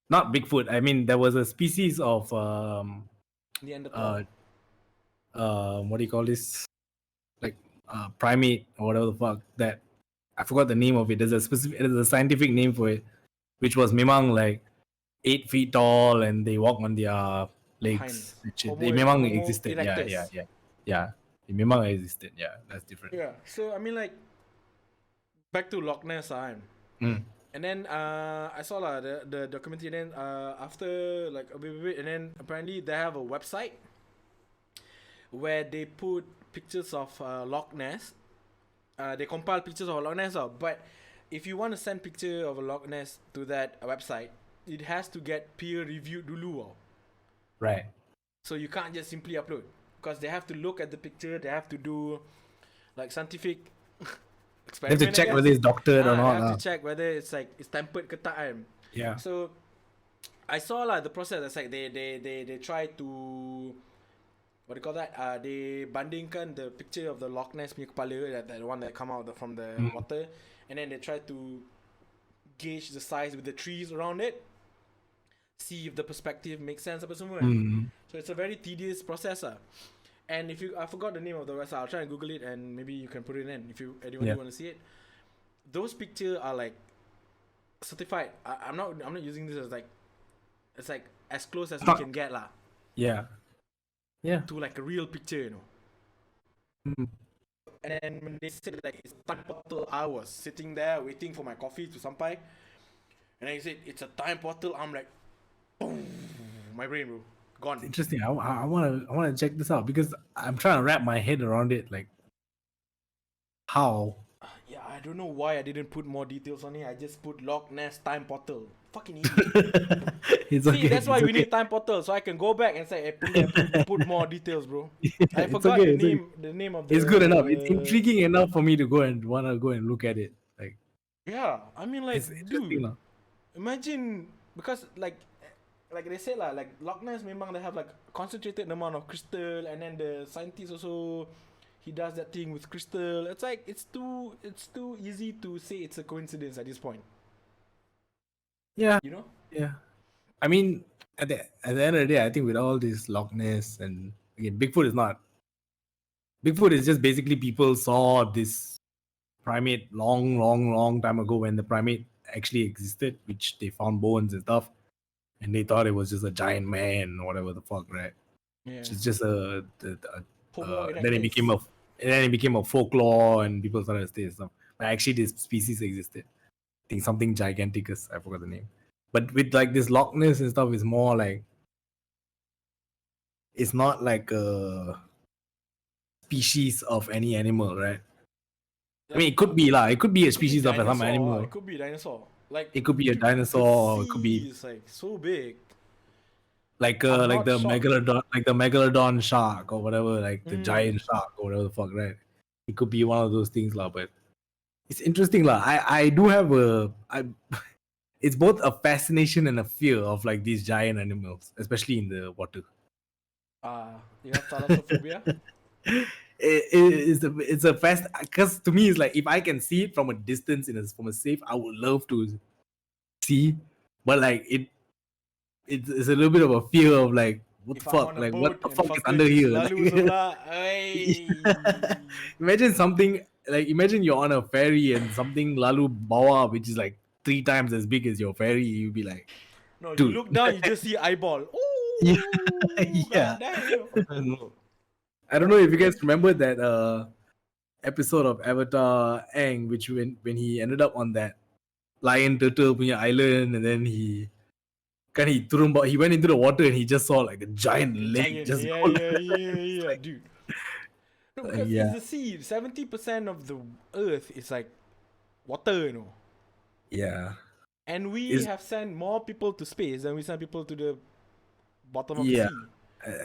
Not Bigfoot. I mean, there was a species of Neanderthal. what do you call this? Like primate or whatever the fuck that I forgot the name of it. There's a scientific name for it, which was memang like 8 feet tall and they walk on their legs. They memang existed. Erectus. Yeah. They memang existed. Yeah, that's different. Yeah. So I mean, like, back to Loch Ness time. And then I saw the documentary. And then after like a bit, and then apparently they have a website where they put pictures of Loch Ness. They compile pictures of Loch Ness. But if you want to send picture of a Loch Ness to that website, it has to get peer reviewed dulu. Right. So you can't just simply upload because they have to look at the picture. They have to do like scientific. They have to check whether it's doctored or not. They have to check whether it's like it's tempered ke tak kan. Yeah. So I saw the process. It's like they try to what do you call that? They bandingkan the picture of the Loch Ness punya kepala, that one that come out from the water, and then they try to gauge the size with the trees around it. See if the perspective makes sense apa semua. So it's a very tedious process. And if I forgot the name of the website, I'll try and Google it and maybe you can put it in if anyone want to see it. Those pictures are like certified. I'm not using this as like it's like as close as we can get lah. Yeah. To like a real picture, you know. And then when they said like it's time portal, I was sitting there waiting for my coffee to sampai. And then he said it's a time portal. I'm like, boom, my brain, bro. Gone. It's interesting. I wanna check this out because I'm trying to wrap my head around it. Like, how? Yeah, I don't know why I didn't put more details on it. I just put Loch Ness time portal. Fucking idiot. It's okay. See, that's why it's we okay. need time portal so I can go back and say, hey, put more details, bro. I It's forgot okay, the name of the. It's good enough. It's intriguing enough for me to wanna go and look at it. Like, yeah, I mean, like, it's interesting, dude, imagine because like they say lah, like Loch Ness memang they have like concentrated amount of crystal, and then the scientist also he does that thing with crystal. It's like it's too easy to say it's a coincidence at this point. Yeah. You know? Yeah. I mean, at the end of the day, I think with all this Loch Ness and again, Bigfoot is just basically people saw this primate long time ago when the primate actually existed, which they found bones and stuff, and they thought it was just a giant man or whatever the fuck, right? Yeah. It's just then it erectus. became a folklore and people started to say stuff. But actually, this species existed. I think something giganticus. I forgot the name. But with like this Loch Ness and stuff, is more like it's not like a species of any animal, right? I mean, it could be lah. It could be a species of some animal. It could be a dinosaur. Like it could be a dinosaur, or it could be it's like so big. like I'm like the not shocked. megalodon shark or whatever, like the giant shark or whatever the fuck, right? It could be one of those things lah. But it's interesting lah. I do have it's both a fascination and a fear of like these giant animals, especially in the water. You have thalassophobia? It's a fast, because to me it's like if I can see it from a distance from a safe, I would love to see, but like it's a little bit of a fear of like what the fuck, like what the fuck is under here? Imagine you're on a ferry and something lalu bawa which is like 3 times as big as your ferry. You'd be like, no, dude. You look down, you just see eyeball. Ooh, yeah. No. I don't know if you guys remember that episode of Avatar Aang, which when he ended up on that lion turtle punya island, and then he went into the water and he just saw like a giant lake. Yeah, dude. No, because yeah. it's the sea. 70% of the earth is like water, you know. Yeah. And we have sent more people to space than we sent people to the bottom of the sea.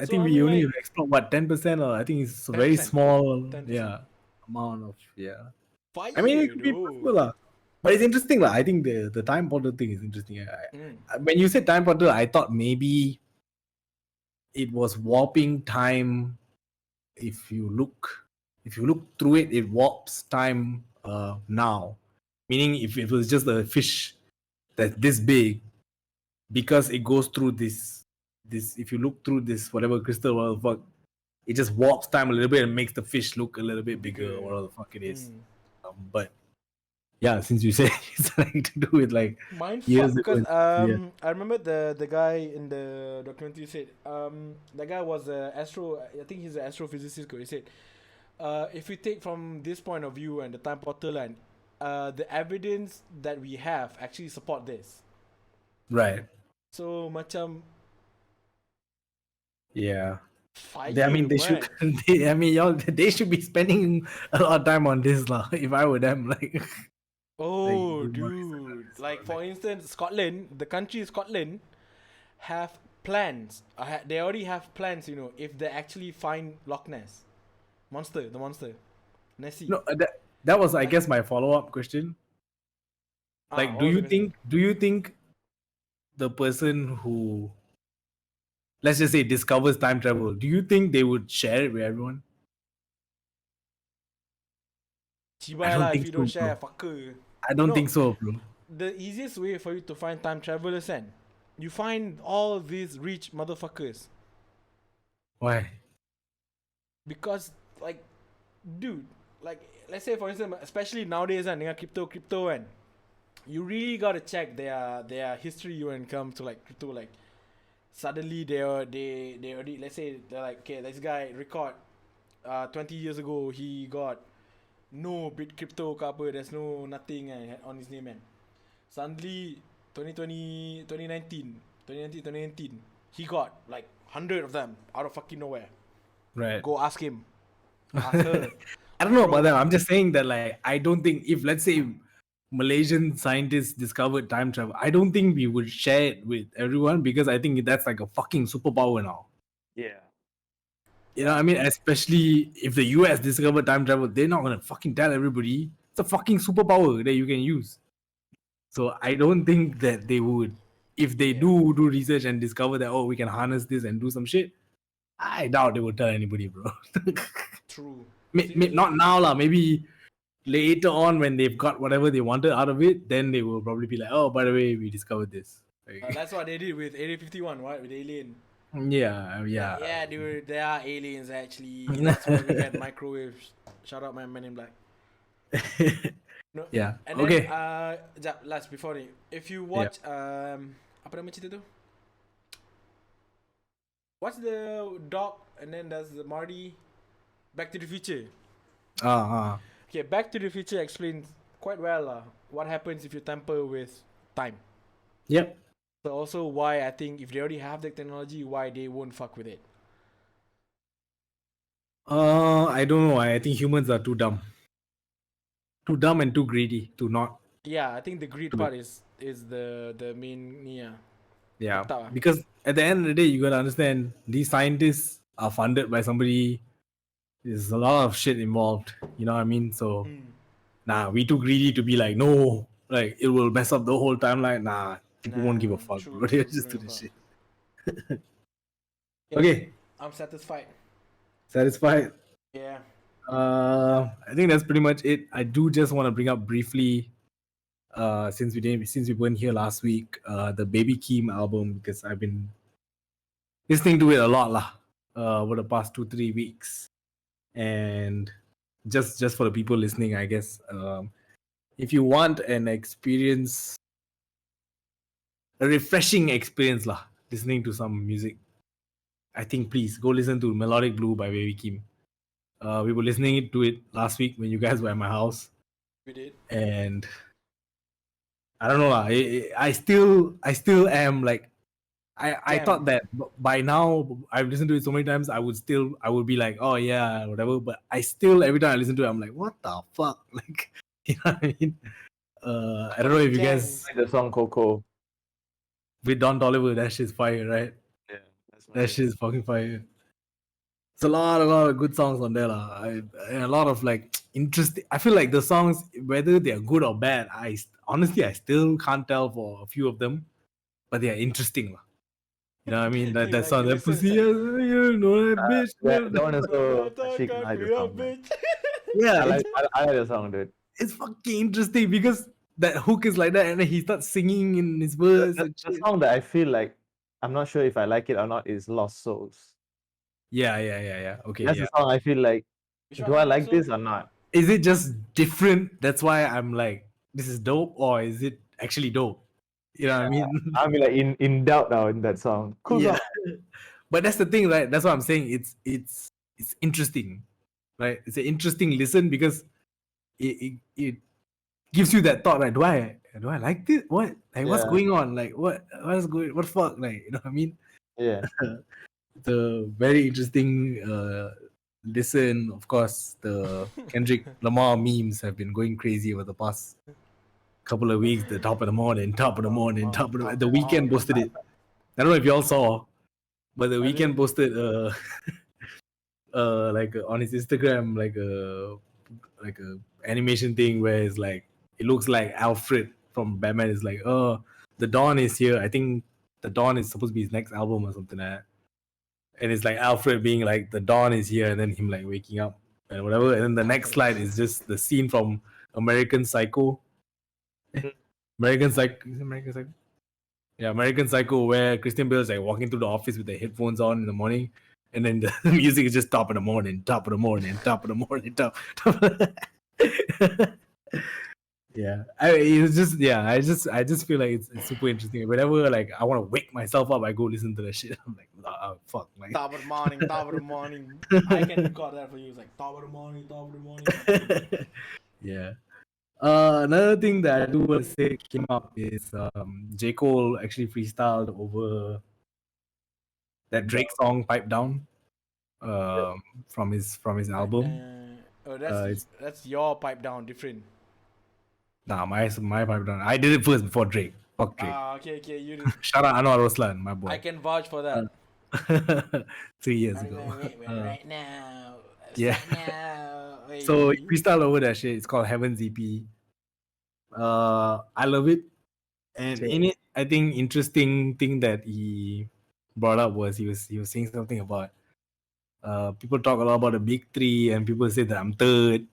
I think we only explored what 10%, or I think it's a very small 10%. Amount of Fire, I mean, it could be possible, but it's interesting I think the time portal thing is interesting. When you said time portal, I thought maybe it was warping time if you look through it, it warps time now. Meaning, if it was just a fish that's this big, because it goes through this. If you look through this whatever crystal, whatever the fuck, it just warps time a little bit and makes the fish look a little bit bigger, or whatever the fuck it is. But yeah, since you say it's like to do with like Mind years fuck, because ago, yeah. I remember the guy in the documentary said the guy was a astro. I think he's an astrophysicist. He said if we take from this point of view and the time portal and the evidence that we have actually support this. Right. So macam Yeah. fire, I mean, they should. They should be spending a lot of time on this, lah. If I were them, like. Oh, Like, dude! Like for instance, Scotland, the country Scotland, have plans. They already have plans. You know, if they actually find Loch Ness, the monster, Nessie. No, that was, I guess, my follow-up question. Like, do you think the person who, let's just say, discovers time travel, do you think they would share it with everyone? Cibai lah if you don't share, fucker. I don't think so, bro. The easiest way for you to find time travelers, and you find all these rich motherfuckers. Why? Because, like, dude, like, let's say for instance, especially nowadays, dengan crypto, and you really gotta check their history when it comes to like crypto. Like, suddenly they already, let's say they're like, okay, this guy record 20 years ago he got no bit crypto ke apa, there's no nothing on his name, man. Suddenly 2019 he got like 100 of them out of fucking nowhere. Right. Go ask him. Ask her. I don't know about that. I'm just saying that, like, I don't think, if let's say Malaysian scientists discovered time travel, I don't think we would share it with everyone, because I think that's like a fucking superpower now. Yeah. You know what I mean? Especially if the US discovered time travel, they're not gonna fucking tell everybody. It's a fucking superpower that you can use. So I don't think that they would. If they do research and discover that, oh, we can harness this and do some shit, I doubt they would tell anybody, bro. True. Not now, lah. Maybe later on when they've got whatever they wanted out of it, then they will probably be like, oh, by the way, we discovered this. Like, That's what they did with Area 51, right? With Alien. yeah. Yeah, dude, they are aliens actually. That's why we had microwaves. Shout out my man in black. No. Yeah. And Okay. then, last before ni, if you watch apa nama cerita tu? What's the dog and then there's the Marty? Back to the Future. Okay, Back to the Future explains quite well what happens if you tamper with time. Yep. So also why I think if they already have the technology, why they won't fuck with it. I don't know. I think humans are too dumb. Too dumb and too greedy to not. Yeah, I think the greed part is the main Yeah. Tak lah. Because at the end of the day, you gotta understand, these scientists are funded by somebody. There's a lot of shit involved. You know what I mean? So we too greedy to be like, no, like it will mess up the whole timeline. Nah, people won't give a fuck. True, Bro. They'll true, just do true, this shit. Yeah, Okay. I'm satisfied. Satisfied? Yeah. I think that's pretty much it. I do just want to bring up briefly, since we weren't here last week, the Baby Keem album, because I've been listening to it a lot over the past 2-3 weeks. And just for the people listening, I guess, if you want an experience, a refreshing experience listening to some music, I think please go listen to Melodic Blue by Baby Keem. We were listening to it last week when you guys were at my house. We did. And I don't know, I still am like, I thought that by now, I've listened to it so many times, I would be like, oh yeah, whatever. But I still, every time I listen to it, I'm like, what the fuck? Like, you know what I mean? I don't know if you guys, The song Coco. with Don Toliver, that shit's fire, right? Yeah, That shit's fucking fire. It's a lot of good songs on there, and a lot of like interesting. I feel like the songs, whether they are good or bad, I honestly still can't tell for a few of them, but they are interesting. You know what I mean? That Like, song, you that listen, it's pussy, like, you know that bitch. That one also "Talk chic. I cock like me the up, song, man. bitch." Yeah, I like the song, dude. it's fucking interesting because that hook is like that, and then he starts singing in his verse and The shit. song that I feel like I'm not sure if I like it or not is Lost Souls. Yeah. Okay, That's yeah. the song I feel like. Which Do one? I Lost like Souls? this or not? Is it just different? That's why I'm like, this is dope, or is it actually dope? You know what I mean? I'm like in doubt now in that song. Cool Yeah. song. But that's the thing, right? That's what I'm saying. It's interesting, right? It's an interesting listen because it gives you that thought, like, do I like this? What, like, what's Yeah. going on? Like, what the fuck? Like, you know what I mean? Yeah. It's a very interesting listen. Of course, the Kendrick Lamar memes have been going crazy over the past couple of weeks. The top of the morning, top of the morning, top of the weekend posted it. I don't know if y'all saw, but the I weekend didn't. posted like on his Instagram like a animation thing where it's like it looks like Alfred from Batman is like, oh, the Dawn is here. I think the Dawn is supposed to be his next album or something like that. And it's like Alfred being like, the Dawn is here, and then him like waking up and whatever. And then the next slide is just the scene from American Psycho. American Psycho. Is it American Psycho? Yeah, American Psycho, where Christian Bale is like walking through the office with the headphones on in the morning, and then the music is just top of the morning, top of the morning, top of the morning, top. Yeah, it's just I just feel like it's super interesting. Whenever like I want to wake myself up, I go listen to that shit. I'm like, oh, fuck, like. Top of the morning, top of the morning. I can record that for you. It's like top of the morning, top of the morning. Yeah. Another thing that I do want to say came up is J. Cole actually freestyled over that Drake song "Pipe Down" from his album. Oh, It's that's your pipe down, different. nah, my Pipe Down. I did it first before Drake. Fuck Drake. Ah, okay, you did. Shout out Anwar Roslan, my boy. I can vouch for that. 3 years ago. Right now. Yeah. Right now. So he Hey. freestyled over that shit. It's called Heaven's EP. I love it. And Same. in it, I think interesting thing that he brought up was he was saying something about people talk a lot about the big three, and people say that I'm third.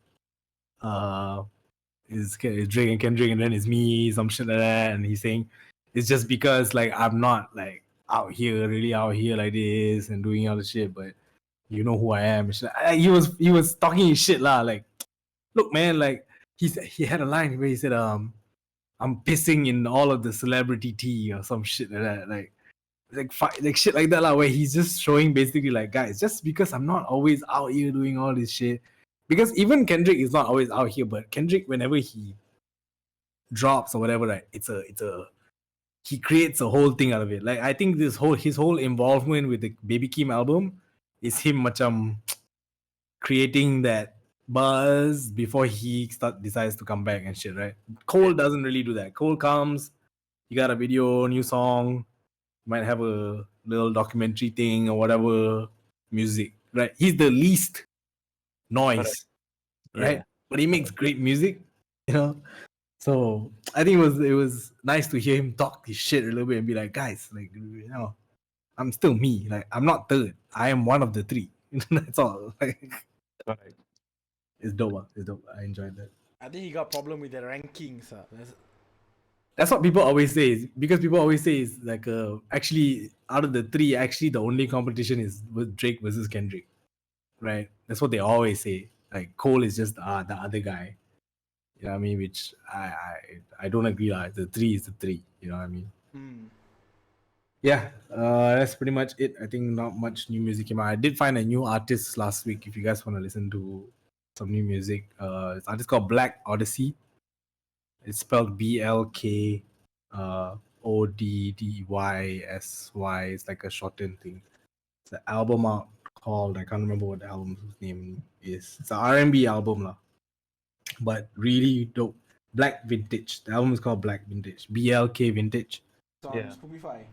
Is Drake and Kendrick, and then it's me, some shit like that. And he's saying it's just because like I'm not like really out here like this and doing all the shit, but you know who I am. And shit. He was talking his shit lah. Like, look, man, like he had a line where he said, I'm pissing in all of the celebrity tea or some shit like that. Like shit like that, where he's just showing basically like, guys, just because I'm not always out here doing all this shit, because even Kendrick is not always out here, but Kendrick, whenever he drops or whatever, right, it's a he creates a whole thing out of it. Like, I think his whole involvement with the Baby Kim album is him macam creating that buzz before he decides to come back and shit, right? Cole doesn't really do that. Cole comes, you got a video, new song, might have a little documentary thing or whatever, music, right? He's the least noise, right? Yeah. But he makes great music, you know. So I think it was nice to hear him talk his shit a little bit and be like, guys, like, you know, I'm still me. Like, I'm not third. I am one of the three. That's all. Like, Correct. it's dope. It's dope. I enjoyed that. I think he got problem with the rankings. That's what people always say. Because people always say is like, actually, out of the three, actually, the only competition is with Drake versus Kendrick, right? That's what they always say. Like, Cole is just the other guy. You know what I mean? Which I don't agree. The three is the three. You know what I mean? Yeah, that's pretty much it. I think not much new music came out. I did find a new artist last week. If you guys want to listen to some new music, it's an artist called Black Odyssey. It's spelled BLK ODDYSY. It's like a shortened thing. It's an album out called, I can't remember what the album's name is. It's an R&B album lah, but really dope. Black Vintage. The album is called Black Vintage. BLK Vintage. Yeah. Spotify.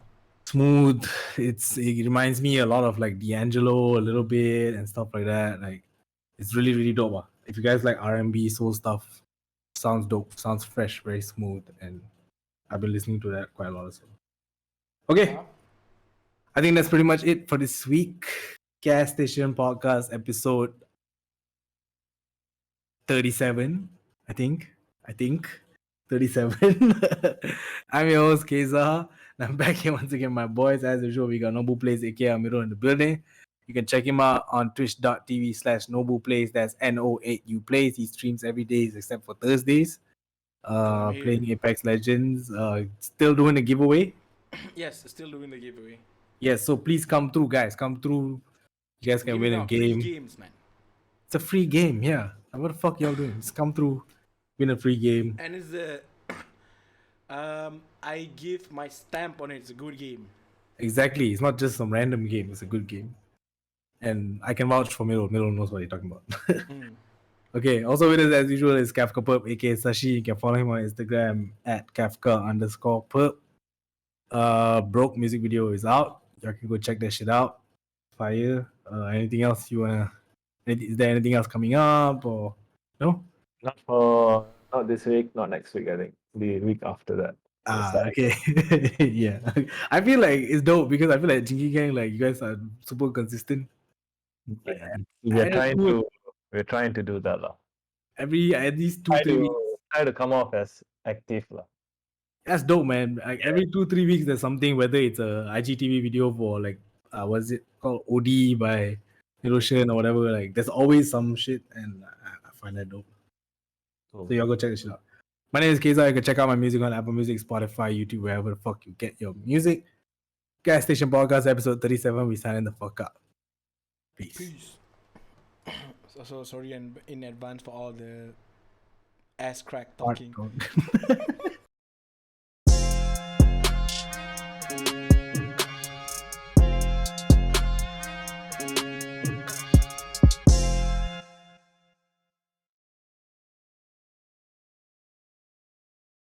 Smooth. It reminds me a lot of like D'Angelo a little bit and stuff like that. Like, it's really, really dope. If you guys like R&B soul stuff, sounds dope, sounds fresh, very smooth, and I've been listening to that quite a lot as well. Okay, I think that's pretty much it for this week. Gas Station Podcast episode 37. I think 37. I'm your host Kayczar, and I'm back here once again, my boys. As usual, we got Nobu Plays, aka Amiro, in the building. You can check him out on twitch.tv/Nobu Plays. That's NO8U Plays. He streams every day except for Thursdays. Playing Apex Legends. Still doing the giveaway. Yes, still doing the giveaway. Yes, so please come through, guys. Come through. You guys can win a game. Free games, man. It's a free game, yeah. What the fuck y'all doing? Just come through, win a free game. And it's the I give my stamp on it. It's a good game. Exactly. It's not just some random game. It's a good game. And I can vouch for Milo. Milo knows what you're talking about. Okay. Also with us as usual is Kafka Purp, aka Sashi. You can follow him on Instagram at Kafka_Purp. Broke music video is out. Y'all can go check that shit out. Fire. Anything else you wanna? Is there anything else coming up or no? Not this week, not next week. I think the week after that. Okay. Yeah. I feel like it's dope because I feel like Jinky Gang, like you guys are super consistent. Yeah. We're trying to do that lah. At least 2-3 weeks. Try to come off as active lah. That's dope, man. Like every 2-3 weeks there's something, whether it's a IGTV video for like what's it called? OD by Hiroshi or whatever. Like there's always some shit, and I find that dope. Cool. So y'all go check this shit out. My name is Kayczar. You can check out my music on Apple Music, Spotify, YouTube, wherever the fuck you get your music. Gas Station Podcast episode 37. We signing the fuck up. Peace. So sorry in advance for all the ass crack talking.